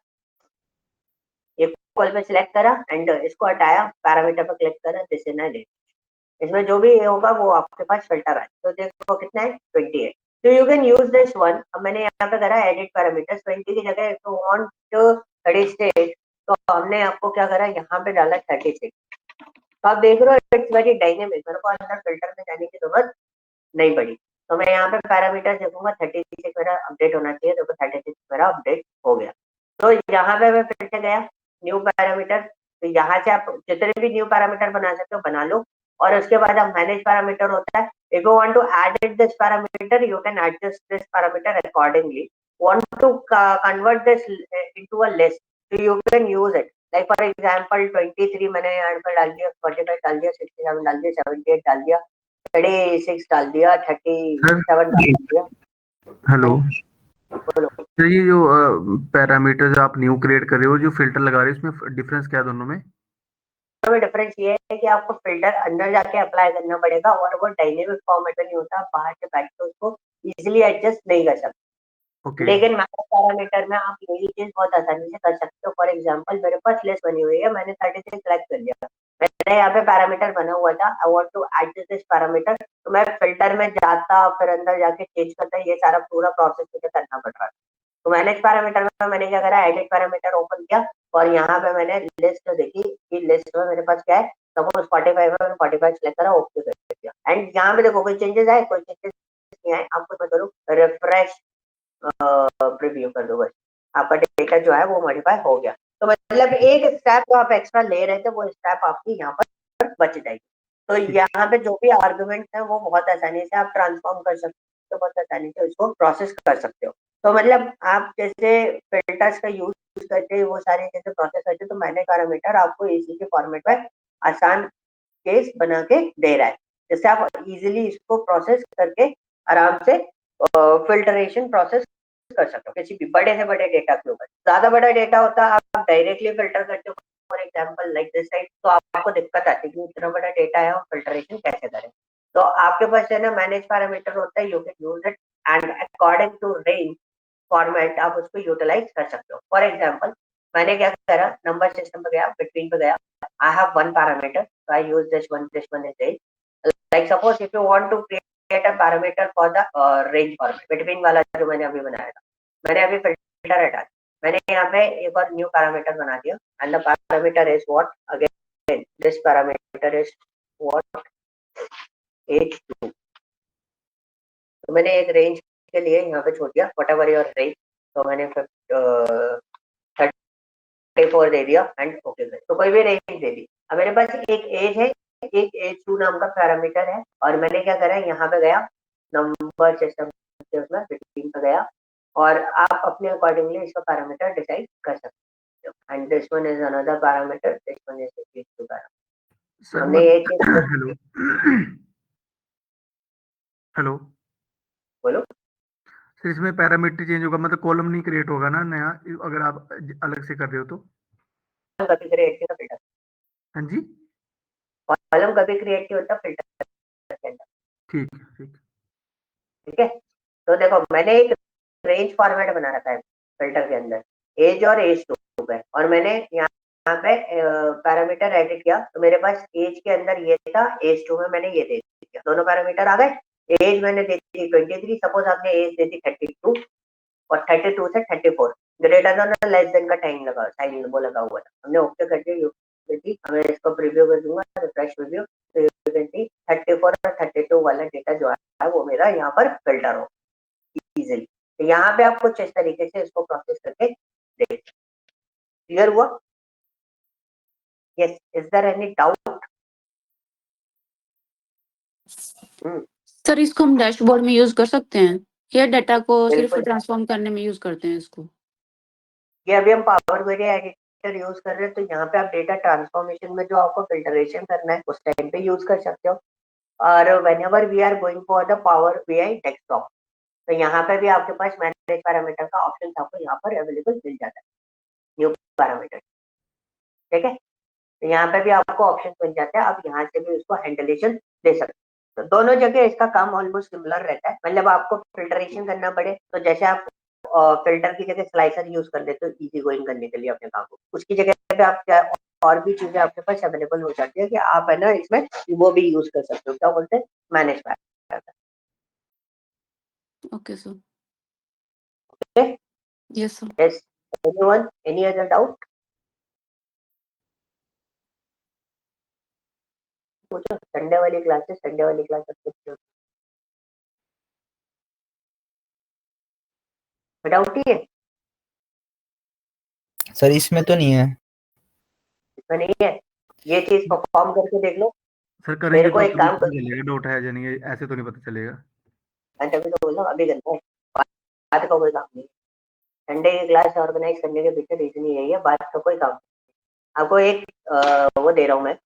इक्वल पे सिलेक्ट करा एंड इसको हटाया, पैरामीटर पर क्लिक करा, दिस इज एन, इसमें जो भी होगा वो आपके पास फिल्टर आए। तो देखो कितना है, 20 है। तो you can use this one. अब मैंने यहाँ पे करा एडिट पैरामीटर्स, 20 की जगह तो वांट 36, तो हमने आपको क्या करा, यहाँ पे डाला 36। तो आप देख रहे हो इट्स वेरी डायनेमिक, मेरे को अंदर फिल्टर में जाने की जरूरत नहीं पड़ी। तो मैं यहाँ पे पैरामीटर देखूंगा, 36 मेरा अपडेट होना चाहिए, देखो 36 मेरा अपडेट हो गया। तो यहाँ पे मैं फिर से गया न्यू पैरामीटर, तो यहाँ से आप जितने भी न्यू पैरामीटर बना सकते हो बना लो। और उसके बाद अब मैनेज पैरामीटर होता है, if you want to add this parameter you can adjust this parameter accordingly. Want to convert this into a list, so you can use it, like for example 23 मैंने यहाँ पर डाल दिया, 45 डाल दिया, 67 डाल दिया, 78 डाल दिया, 36 डाल दिया, 37 डाल दिया। हेलो, बोलो। तो ये जो पैरामीटर्स आप न्यू क्रिएट कर रहे हो, जो फिल्टर लगा रहे हो, इसमें डिफरेंस क्या है दोनों में? में डिफरेंस ये है कि आपको फिल्टर अंदर जाके अप्लाई करना पड़ेगा और वो डायनेमिक फॉर्मेट में नहीं होता, आप बाहर से बैठ के उसको इजीली एडजस्ट नहीं कर सकते। ओके, लेकिन मैनेज पैरामीटर में आप यही चीज बहुत आसानी से कर सकते हो। फॉर एग्जांपल मेरे पास लिस्ट बनी हुई है, मैंने 36 सेलेक्ट कर लिया, मैंने यहाँ पे पैरामीटर बना हुआ था, I want to adjust this parameter, तो मैं फिल्टर में जाता फिर अंदर जाके चेंज करता, ये सारा पूरा प्रोसेस मुझे करना पड़ रहा है। तो मैनेज पैरामीटर में मैंने क्या करा, एडिट पैरामीटर ओपन किया और यहाँ पे मैंने लिस्ट देखी कि लिस्ट में मेरे पास क्या है, सपोज 45 है, 45 सेलेक्ट करा, ओके कर दिया। एंड यहाँ पे देखो कोई चेंजेस आए, कोई चेंजेस नहीं आए, आपको मैं करूँ रिफ्रेश प्रीव्यू कर दो, बस आपका डेटा जो है वो मॉडिफाई हो गया। तो मतलब एक स्टेप जो आप एक्स्ट्रा ले रहे थे वो स्टेप आपकी यहाँ पर बच जाएगी। तो यहाँ पे जो भी आर्गुमेंट है वो बहुत आसानी से आप ट्रांसफॉर्म कर सकते तो बहुत आसानी से उसको प्रोसेस कर सकते हो। तो मतलब आप जैसे फिल्टर्स का यूज करके वो सारी चीजें प्रोसेस करते हो, तो मैंने पैरामीटर आपको इसी के फॉर्मेट में आसान केस बना के दे रहा है, जिससे आप इजीली इसको प्रोसेस करके आराम से फिल्टरेशन प्रोसेस कर सकते हो किसी भी बड़े से बड़े डेटा के ऊपर। ज्यादा बड़ा डेटा होता है, आप डायरेक्टली फिल्टर करते हो, for example like this side, तो आपको दिक्कत आती है कि इतना बड़ा डेटा है और फिल्टरेशन कैसे करें। तो आपके पास है ना मैनेज पैरामीटर होता है, you can use it and according to range format आप उसको यूटिलाइज कर सकते हो। फॉर एग्जांपल मैंने क्या करा, नंबर सिस्टम पे गया, बिटवीन पे गया, I have one parameter, so I use this one is range. Like suppose if you want to create a parameter for the range format, between वाला जो मैंने अभी बनाया था, मैंने अभी filter हटा, मैंने यहाँ पे एक और new parameter बना दिया, and the parameter is what, again this parameter is what, h2। तो मैंने एक range के लिए यहाँ पे छोड़ दिया whatever your range, तो मैंने 34 दे दिया एंड ओके कर, तो कोई भी रेंज दे दी। अब मेरे पास एक एज है, एक एज 2 नाम का पैरामीटर है, और मैंने क्या करा, यहाँ पे गया नंबर सिस्टम के उसमें फिटिंग पे गया, और आप अपने अकॉर्डिंगली इसका पैरामीटर डिसाइड कर सकते हो। And this one is another parameter, this one is age 2 parameter. Sir हमने ये चीज हेलो हेलो बोलो। सर, इसमें पैरामीटर चेंज होगा मतलब कॉलम नहीं क्रिएट होगा ना नया, अगर आप अलग से कर रहे हो तो? कभी क्रिएट किया फिल्टर, हाँ जी, कॉलम कभी क्रिएट किया होता फिल्टर के अंदर, ठीक है ठीक। ठीक है। तो देखो मैंने एक रेंज फॉर्मेट बना रखा है फिल्टर के अंदर, एज और एज 2 पे, और मैंने यहाँ पे पैरामीटर एडिट किया, तो मेरे पास एज के अंदर ये था, एज 2 में मैंने ये दे दिया, दोनों पैरामीटर आ गए। एज मैंने दे दी 23, सपोज आपने एज दे दी 32, और 32 से 34 ग्रेटर देन लेस देन का टाइम लगा, साइन वो लगा हुआ था, हमने ओके कर दिया, मैं इसको प्रीव्यू कर दूंगा, रिफ्रेश प्रीव्यू, तो यू कैन सी 34 और 32 वाला डेटा जो है वो मेरा यहाँ पर फिल्टर हो इजीली। तो यहाँ पे आप कुछ इस तरीके से इसको प्रोसेस करके देख, क्लियर हुआ? Yes, is there any doubt? Sir इसको हम डैशबोर्ड में यूज कर सकते हैं या डाटा को सिर्फ बिल्कुल, ट्रांसफॉर्म करने में यूज करते हैं इसको? ये अभी हम पावर क्वेरी एडिटर यूज कर रहे हैं, तो यहाँ पे आप डेटा ट्रांसफॉर्मेशन में जो आपको फिल्टरेशन करना है उस टाइम पे यूज कर सकते हो। और whenever we are going for the power BI desktop, तो यहाँ पे भी आपके पास मैनेज पैरामीटर का ऑप्शन आपको यहाँ पर अवेलेबल मिल जाता है, न्यू पैरामीटर, ठीक है। तो यहाँ पे भी आपको ऑप्शन मिल जाता है, आप यहाँ से भी उसको हैंडलेशन दे सकते हो। तो दोनों जगह इसका काम ऑलमोस्ट सिमिलर रहता है, मतलब आपको फिल्टरेशन करना पड़े तो जैसे आप फिल्टर की जगह स्लाइसर यूज कर देते हो इजी गोइंग करने के लिए अपने काम को, उसकी जगह पे आप क्या और भी चीजें आपके पास अवेलेबल हो जाती है कि आप है ना इसमें वो भी यूज कर सकते हो, क्या बोलते हैं, manage parameter. Okay sir, okay, yes sir. Yes, anyone, any other doubt? पूछो, संडे वाली क्लासेस, संडे वाली क्लास पूछो, डाउट ही है सर इसमें तो नहीं है। इसमें? नहीं है, ये चीज परफॉर्म करके देख लो। सर मेरे करेंगे को तो एक तभी काम पता कर, चलेगा डाउट है या नहीं है, ऐसे तो नहीं पता चलेगा। मैं तभी तो बोल रहा हूँ अभी करना है, बात का कोई काम नहीं। संडे की क्लास ऑर्गेनाइज करने के पीछे रीजन यही है, बात का कोई काम नहीं। आपको एक वो दे रहा हूँ मैं,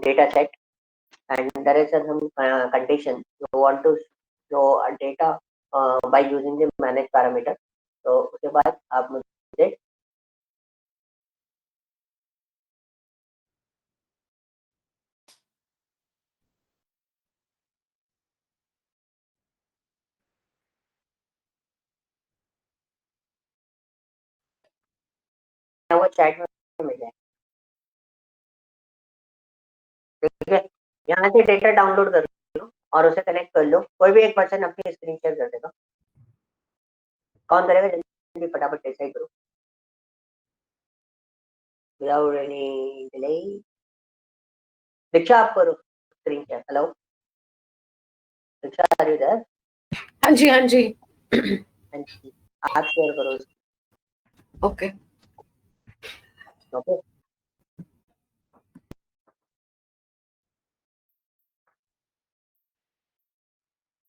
data set, and there is some condition you want to show data by using the manage parameter. तो उसके बाद आप मुझे वो चैट में मिल जाए, ठीक है। यहाँ से डेटा डाउनलोड कर लो और उसे कनेक्ट कर लो, कोई भी एक पर्सन अपनी स्क्रीन शेयर कर देगा, कौन करेगा जल्दी फटाफट डिसाइड करो विदाउट एनी डिले। दीक्षा आप करो screen share, hello Diksha, are you there? हाँ जी, हाँ जी। आप शेयर करो, ओके। ओके।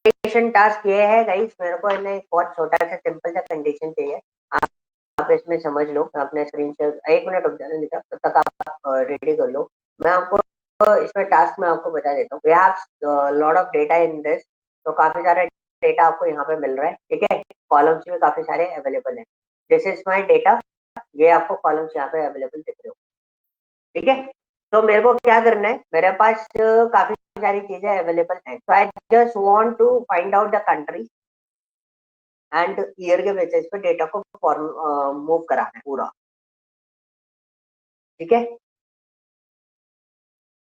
कंडीशन टास्क ये है गाइस, मेरे को इन्हें बहुत छोटा सा सिंपल सा कंडीशन चाहिए, आप इसमें समझ लो। अपने स्क्रीन से 1 मिनट रुक जाने देता, तब तक आप रेडी कर लो। मैं आपको इसमें टास्क में आपको बता देता हूँ। We have lot of data in this, तो काफी सारा डेटा आपको यहाँ पे मिल रहा है, ठीक है। कॉलम्स में काफी सारे अवेलेबल है। दिस इज माई डेटा, ये आपको कॉलम्स यहाँ पे अवेलेबल दिख रहे हो, ठीक है। तो मेरे को क्या करना है, मेरे पास काफी सारी चीजें अवेलेबल है, तो I just want to find out the country and year के बेसिस पे डेटा को मूव कराना है पूरा, ठीक है।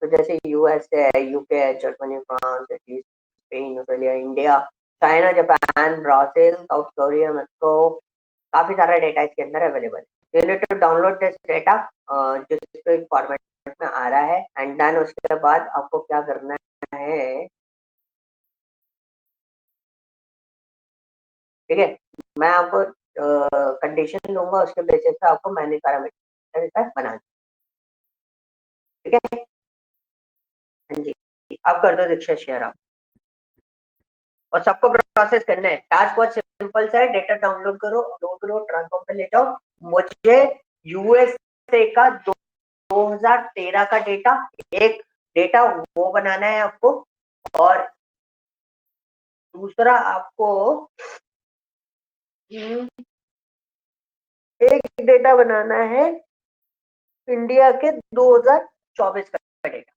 तो जैसे यूएस है, यूके है, Germany, France, Italy, Spain, Australia, India, China, Japan, Brazil, South Korea, Mexico, काफी सारा डेटा इसके अंदर अवेलेबल है। You need to download this data जिस फॉर्मेट में आ रहा है, एंड देन उसके बाद आपको क्या करना है, ठीक है। मैं आपको कंडीशन दूंगा, उसके बेसिस पे आपको मैनेज पैरामीटर बना, ठीक है। हाँ जी, आप कर दो दीक्षा शेयर आप, और सबको प्रोसेस करना है। टास्क बहुत सिंपल सा है, डेटा डाउनलोड करो, अपलोड करो, ट्रांसफॉर्म पे ले जाओ। मुझे यूएसए का 2013 का डेटा, एक डेटा वो बनाना है आपको, और दूसरा आपको एक डेटा बनाना है इंडिया के 2024 का डेटा।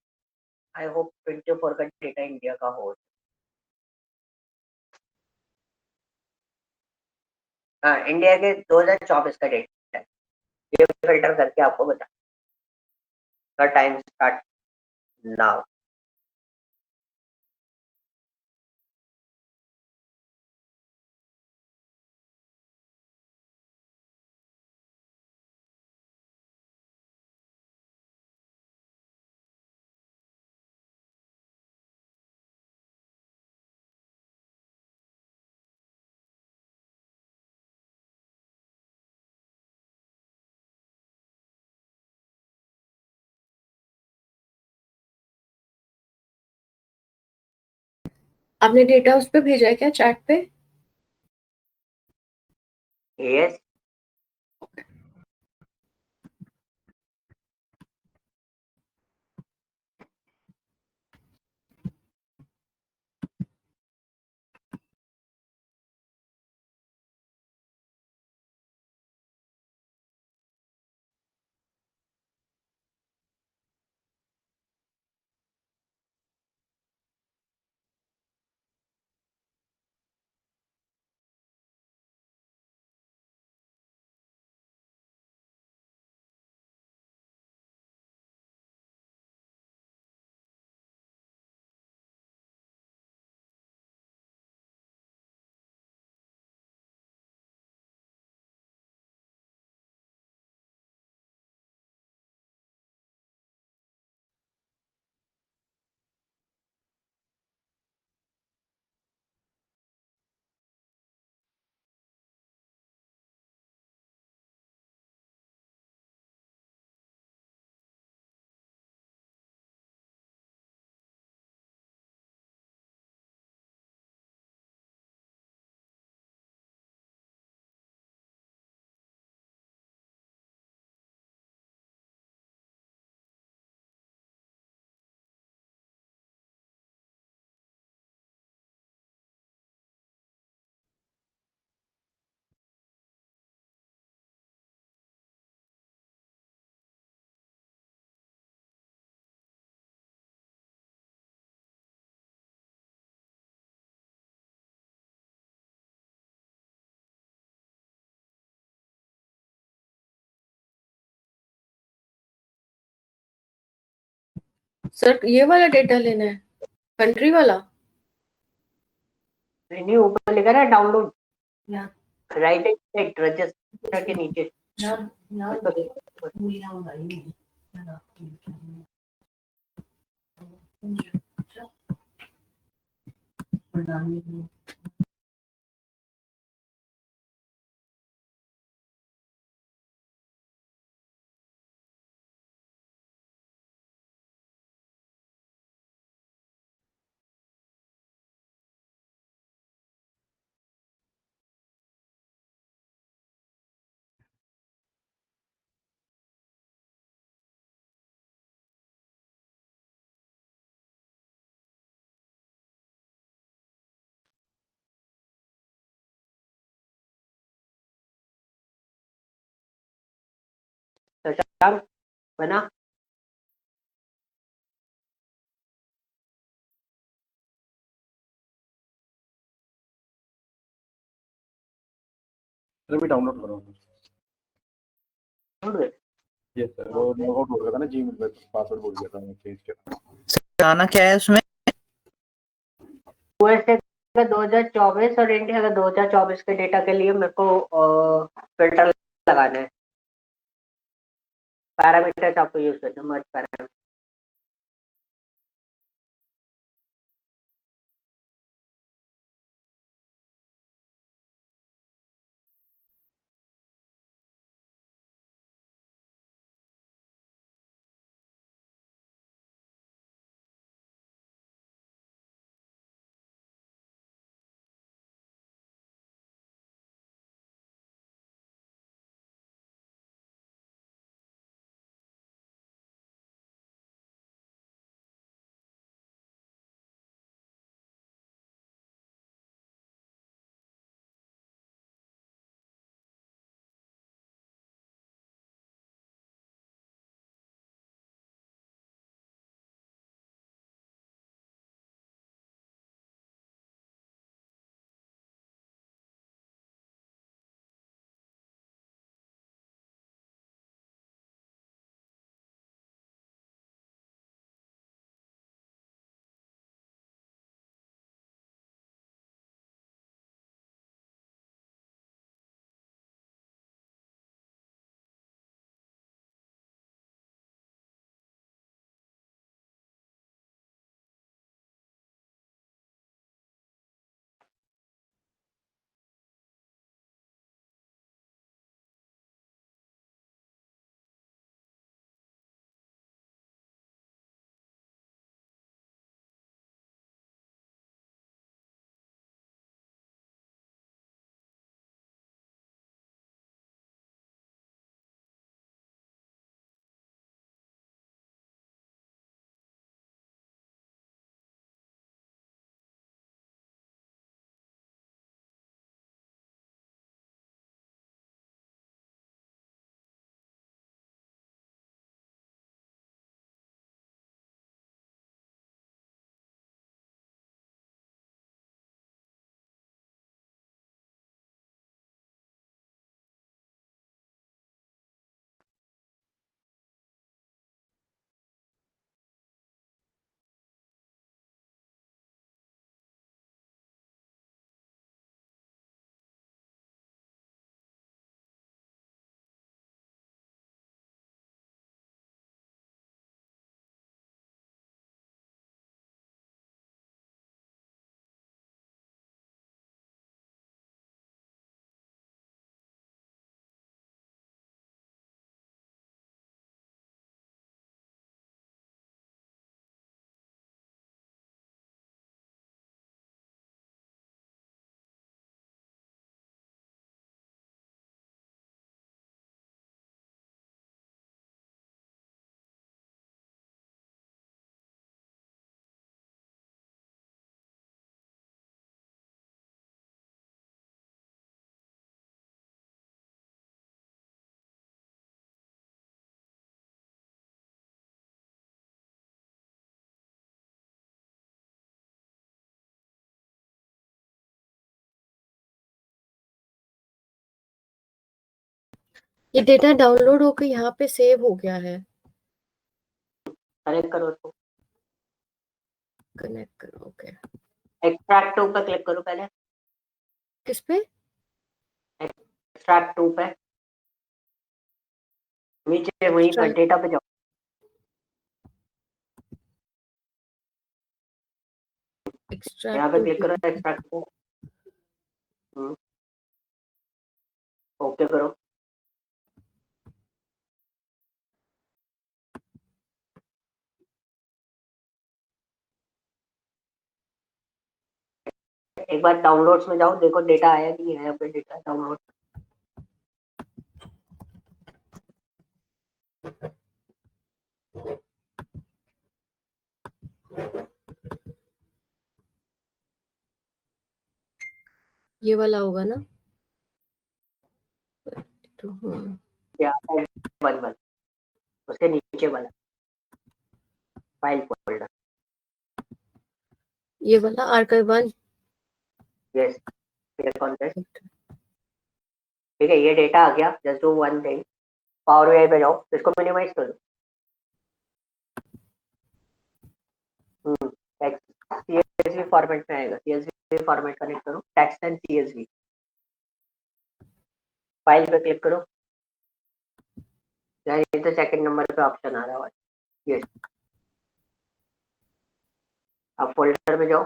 आई होप 24 का डेटा इंडिया का हो। हाँ, इंडिया के 2024 का डेटा, ये फिल्टर करके आपको बता। Time start now. आपने डेटा उस पे भेजा है क्या, चैट पे? यस। सर ये वाला डेटा लेना है, कंट्री वाला? नहीं, ऊपर लिखा है डाउनलोड, राइट साइड रजिस्टर के नीचे। शशांक बना। अभी डाउनलोड करो। यस सर, वो लॉगआउट हो गया था ना जीमेल पे, पासवर्ड भूल गया था मैं, चेंज किया। आना क्या है उसमें? यूएसए का 2024 और इंडिया का 2024 के डेटा के लिए मेरे को फिल्टर लगाना है। पैरामीटर्स आपको यूज करना है, मर्ज पैरामीटर। ये डेटा डाउनलोड होकर यहाँ पे सेव हो गया है। कनेक्ट करो उसको। कनेक्ट करो, ओके। एक्सट्रैक्ट टू पे क्लिक करो पहले। किस पे? एक्सट्रैक्ट टू पे, नीचे वहीं पर डेटा पे जाओ। यहाँ एक्सट्रैक्ट पे टू क्लिक करो, एक्सट्रैक्ट टू। ओके करो। एक बार डाउनलोड्स में जाओ, देखो डेटा आया नहीं है यहाँ पे, डेटा डाउनलोड। ये वाला होगा ना? क्या है? 1 1 उसके नीचे वाला फाइल फोल्डर, ये वाला archive 1। Yes, click on this. ठीक है, ये डेटा आ गया। Just do one thing, power BI पे जाओ, इसको मिनिमाइज कर दो। टेक्स्ट सीएसवी फॉर्मेट में आएगा, सीएसवी फॉर्मेट कनेक्ट करो, टेक्स्ट एंड सीएसवी। फाइल पे क्लिक करो, ये तो सेकंड नंबर पे ऑप्शन आ रहा है। यस, अब फोल्डर में जाओ,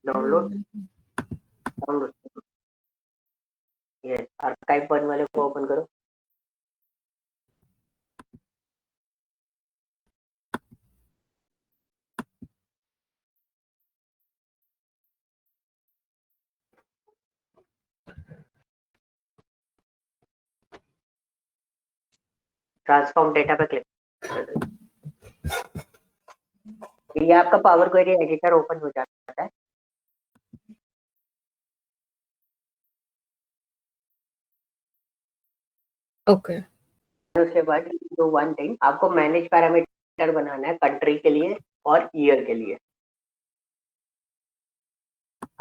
डाउनलोड, यस, आर्काइव 1 वाले को ओपन करो। ट्रांसफॉर्म डेटा पे क्लिक कर दो। ये आपका पावर क्वेरी एडिटर ओपन हो जाता है। ओके, उसके बाद जो वन थिंग, आपको मैनेज पैरामीटर बनाना है कंट्री के लिए और ईयर के लिए।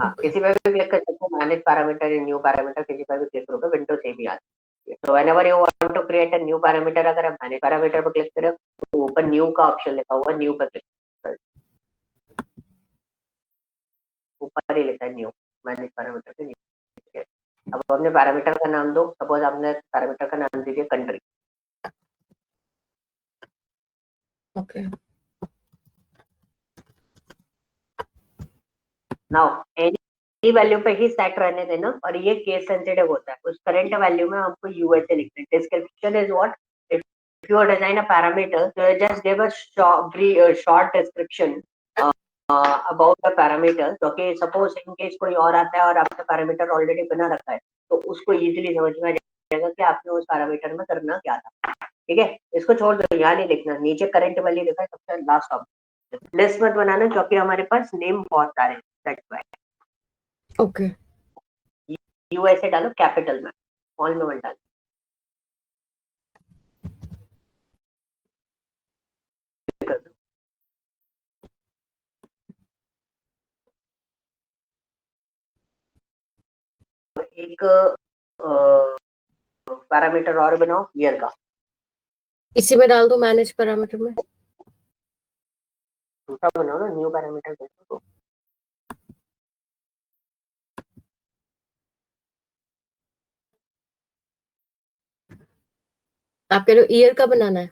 हाँ, किसी पे भी क्लिक कर सकते हो, मैनेज पैरामीटर या न्यू पैरामीटर, किसी पे भी क्लिक करोगे विंडो सेम ही आती है। तो whenever you want to create a new parameter, अगर आप मैनेज पैरामीटर पे क्लिक करें तो ऊपर न्यू का ऑप्शन लिखा हुआ है, न्यू पे क्लिक करें, ऊपर ही लिखा है न्यू, मैनेज पैरामीटर के नीचे। अब अपने पैरामीटर का नाम दो, सपोज आपने पैरामीटर का नाम दीजिए country. Okay. Now any value पे ही सेट रहने देना, और ये केस सेंसिटिव होता है। उस करंट वैल्यू में आपको यूएसए लिखना है। Description is what, if you design a parameter, so just give a short description about the parameter, तो कि सपोज इन केस कोई और आता है और आपने पैरामीटर ऑलरेडी बना रखा है, तो उसको इजीली समझ में आ जाएगा कि आपने उस पैरामीटर में करना क्या था। ठीक है, इसको छोड़ दो, यहाँ नहीं लिखना, नीचे करंट वैल्यू लिखा है सबसे लास्ट ऑप्शन। लिस्ट मत बनाना क्योंकि हमारे पास नेम बहुत सारे हैं, दैट्स व्हाई। ओके, यूएसए डालो कैपिटल में, स्मॉल में मत डालो। कर दो। एक पैरामीटर और बनाओ ईयर का, इसी में डाल दो मैनेज पैरामीटर में। दूसरा बनाओ ना, न्यू पैरामीटर देखो। आप कह रहे हो ईयर का बनाना है?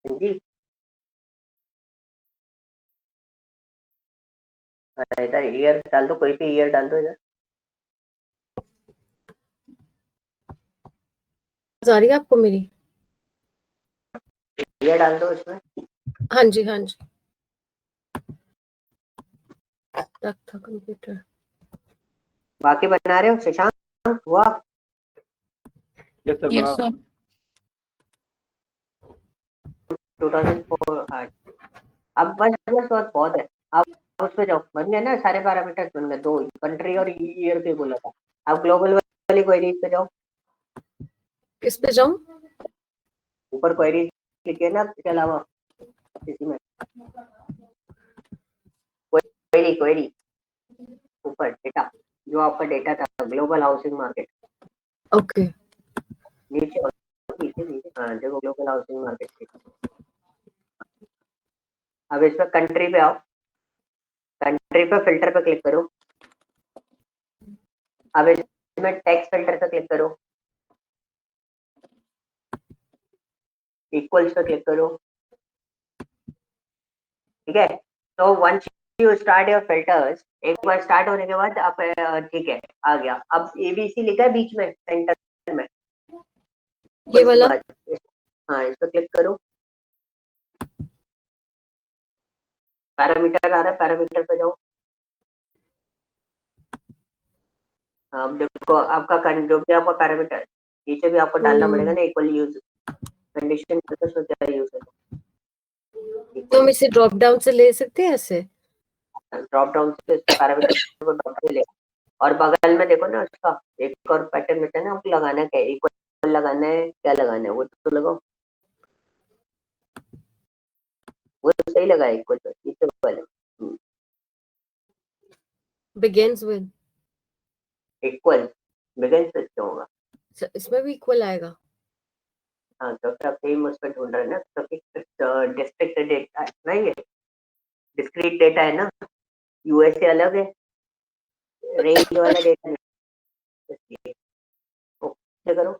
जी, इधर ईयर डाल दो, कोई भी ईयर डाल दो इधर। आ रही है आपको मेरी? ईयर डाल दो इसमें। हाँ जी, हाँ जी। तक था कंप्यूटर। बाकी बना रहे हो शशांक? हुआ? यस सर, यस बना सर। 2004, हाँ। अब बस बहुत है। अब उस पे जाओ, बन गए ना सारे पैरामीटर्स, बन गए, 2 कंट्री और ईयर पे बोला था। अब ग्लोबल वाली क्वेरीज पे जाओ, किस पे जाऊं? ऊपर क्वेरीज लिखे ना, इसके अलावा इसी में क्वेरी ऊपर डेटा, जो आपका डेटा था ग्लोबल हाउसिंग मार्केट, ओके, नीचे नीचे हाँ देखो, ग्लोबल हाउसिंग मार्केट। अब इसमें कंट्री पे आओ, कंट्री पे फिल्टर पे क्लिक करो। अब इसमें टेक्स्ट फिल्टर पे क्लिक करो, इक्वल्स पे क्लिक करो, ठीक है। तो once you start your filters, एक बार स्टार्ट होने के बाद आप ठीक है, आ गया। अब एबीसी लिखा है बीच में सेंटर में, ये वाला। हाँ इस पे क्लिक करो, पैरामीटर आ रहा है, पैरामीटर पे जाओ। अब देखो आपका जो भी आपका पैरामीटर नीचे भी आपको डालना पड़ेगा ना, इक्वल यूज कंडीशन क्या यूज है, तो हम इसे ड्रॉप डाउन से ले सकते हैं ऐसे? ड्रॉप डाउन से पैरामीटर को ड्रॉप डाउन ले, और बगल में देखो ना उसका एक और पैटर्न में है ना, आपको लगाना क्या है, इक्वल लगाना है, क्या लगाना है वो तो लगाओ, वो तो सही लगा है इक्वल, नीचे वाले बिगिंस विद इक्वल बिगिन से क्यों होगा? इसमें भी इक्वल आएगा? हाँ तो आप सेम उस पर ढूंढ रहे हैं ना, तो डिस्ट्रिक्ट डेटा है ना, ये डिस्क्रीट डेटा है ना, यूएसए अलग है, रेंज वाला डेटा नहीं, ओके करो।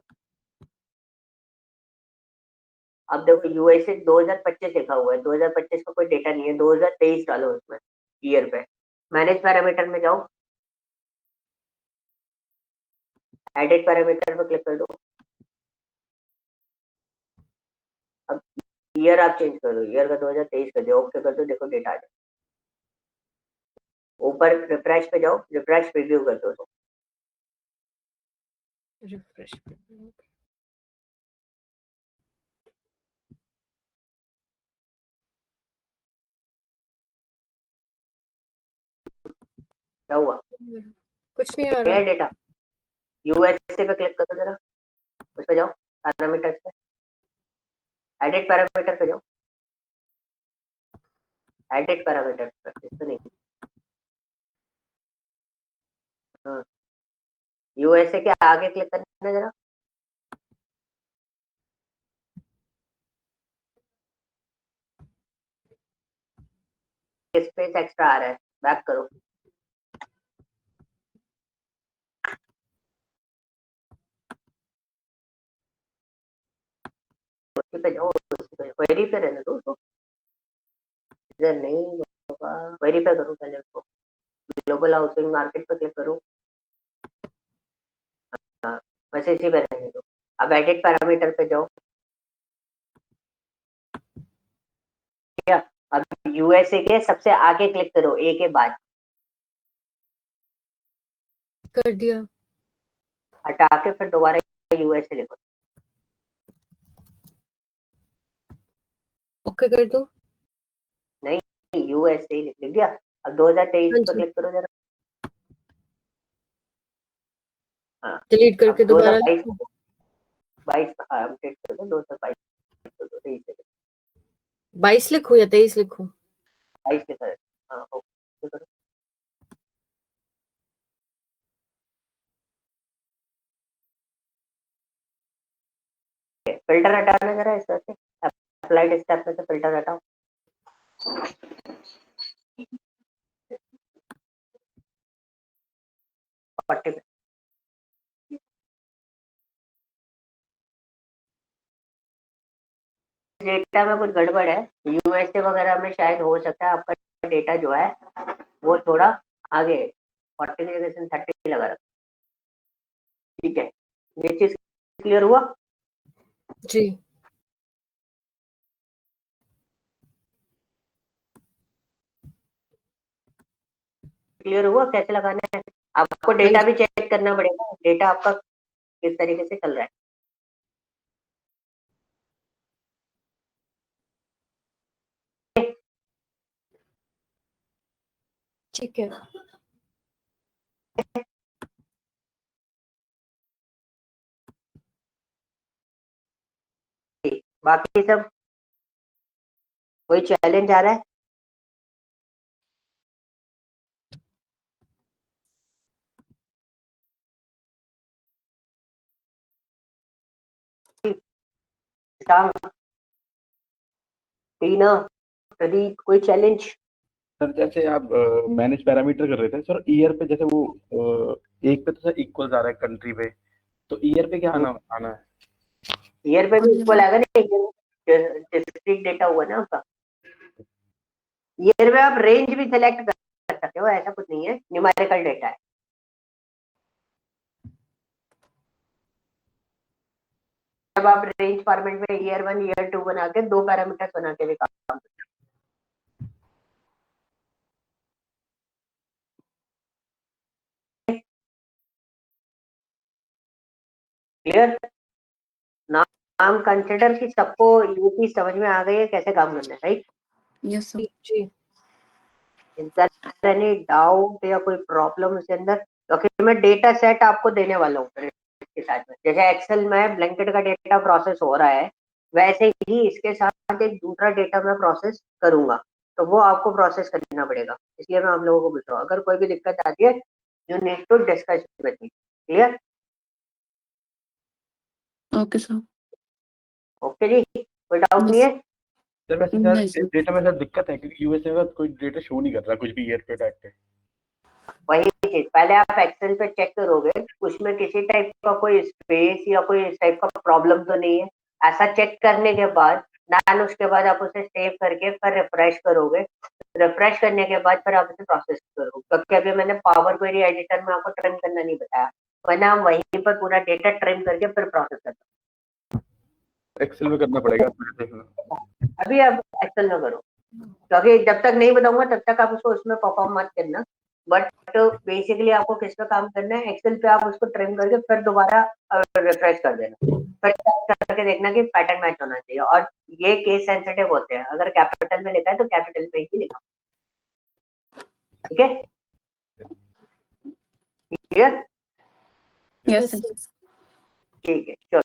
अब देखो यूएसए 2025 लिखा हुआ है, 2025 का कोई डेटा नहीं है, 2023 डालो उसमें ईयर पे, मैनेज पैरामीटर में जाओ, एडिट पैरामीटर पे क्लिक कर दो। अब ईयर आप चेंज कर दो, ईयर का 2023 कर दो, ओके कर दो, देखो डेटा आ जाए। ऊपर रिफ्रेश पे जाओ, रिफ्रेश प्रीव्यू कर दो, रिफ्रेश। क्या हुआ? कुछ नहीं आ रहा। है डेटा, यूएसए पे क्लिक करो जरा, उस पे जाओ पैरामीटर पे, एडिट पैरामीटर पे जाओ, एडिट पैरामीटर पे, इस पे नहीं, हाँ यूएसए के आगे क्लिक करना जरा, स्पेस एक्स्ट्रा आ रहा है, बैक करो, उसी पे जाओ, उसी पे क्वेरी पे रहने दो उसको, इधर नहीं होगा, क्वेरी पे करो पहले उसको, ग्लोबल हाउसिंग मार्केट पे क्लिक करो, हाँ वैसे इसी पे रहने दो। अब एडिट पैरामीटर पे जाओ, क्या? अब यूएसए के सबसे आगे क्लिक करो, ए के बाद, कर दिया। हटा के फिर दोबारा यूएसए लिखो, ओके कर दो। नहीं यूएसए लिख दिया। अब 2023 हाँ पे जी, क्लिक करो जरा, हाँ डिलीट अब करके दोबारा 2022 लिखो। 22 अपडेट कर दो, 2022 कर दो, 22 लिखो या 23 लिखो? 22 लिखा है, हाँ ओके करो। फिल्टर हटाना जरा इस तरह से, अप्लाइड स्टेप में से फिल्टर हटाओ, पट्टी पे डेटा में कुछ गड़बड़ है, यूएसए वगैरह में शायद हो सकता है आपका डेटा जो है वो थोड़ा आगे 40 की जगह 30 लगा रखा, ठीक है, ये चीज क्लियर हुआ? जी। क्लियर हुआ कैसे लगाना है? आपको हाँ डेटा जी। भी चेक करना पड़ेगा, डेटा आपका किस तरीके से चल रहा है। ठीक है। बाकी सब कोई चैलेंज आ रहा है? श्याम, टीना, प्रदीप, कोई चैलेंज? सर जैसे आप मैनेज पैरामीटर कर रहे थे सर, ईयर पे जैसे वो एक पे तो सर इक्वल आ रहा है कंट्री पे, तो ईयर पे क्या आना आना है? ईयर पे भी इक्वल आएगा ना, डिस्ट्रिक्ट डेटा हुआ ना आपका। ईयर में आप रेंज भी सिलेक्ट कर सकते हो, ऐसा कुछ नहीं है, न्यूमेरिकल डेटा है। जब आप रेंज फॉर्मेट में ईयर 1 ईयर 2 बना के 2 पैरामीटर्स बना के भी काम क्लियर। नाम कंसिडर कि सबको ये चीज समझ में आ गई है कैसे काम करना है, राइट? Yes sir. जी। इज देयर एनी डाउट या कोई प्रॉब्लम इसके अंदर? क्योंकि मैं डेटा सेट आपको देने वाला हूँ इसके साथ में। जैसे एक्सेल में ब्लैंकेट का डेटा प्रोसेस हो रहा है, वैसे ही इसके साथ एक दूसरा डेटा मैं प्रोसेस करूंगा, तो वो आपको प्रोसेस करना पड़ेगा। इसलिए मैं आप लोगों को पूछ रहा हूँ, अगर कोई भी दिक्कत आती है you need to discuss with me. Clear? Okay sir. Okay जी, कोई डाउट नहीं है? सर वैसे नहीं सर सर। डेटा में सर दिक्कत है क्योंकि यूएसए में कोई डेटा शो नहीं कर रहा कुछ भी ईयर पे टैग पे। वही चीज पहले आप एक्सेल पे चेक करोगे, उसमें किसी टाइप का कोई स्पेस या कोई इस टाइप का प्रॉब्लम तो नहीं है। ऐसा चेक करने के बाद देन उसके बाद आप उसे सेव करके फिर रिफ्रेश करोगे। रिफ्रेश करने के बाद फिर आप उसे प्रोसेस करोगे, क्योंकि अभी मैंने पावर क्वेरी एडिटर में आपको ट्रिम करना नहीं बताया, वरना हम वहीं पर पूरा डेटा ट्रिम करके फिर प्रोसेस करते एक्सेल में करना पड़ेगा मेरे देखना। हैं। अभी आप एक्सेल में करो, क्योंकि जब तक नहीं बताऊंगा तब तक आप उसको उसमें परफॉर्म मत करना। बट बेसिकली आपको किस पे काम करना है, एक्सेल पे आप उसको ट्रिम करके फिर दोबारा रिफ्रेश कर देना, फिर check करके देखना कि पैटर्न मैच होना चाहिए। और ये केस सेंसिटिव होते हैं, अगर कैपिटल में लिखा है तो कैपिटल में ही लिखा, ठीक है? Clear? Yes Yes, sir. sir. ठीक है, चलो।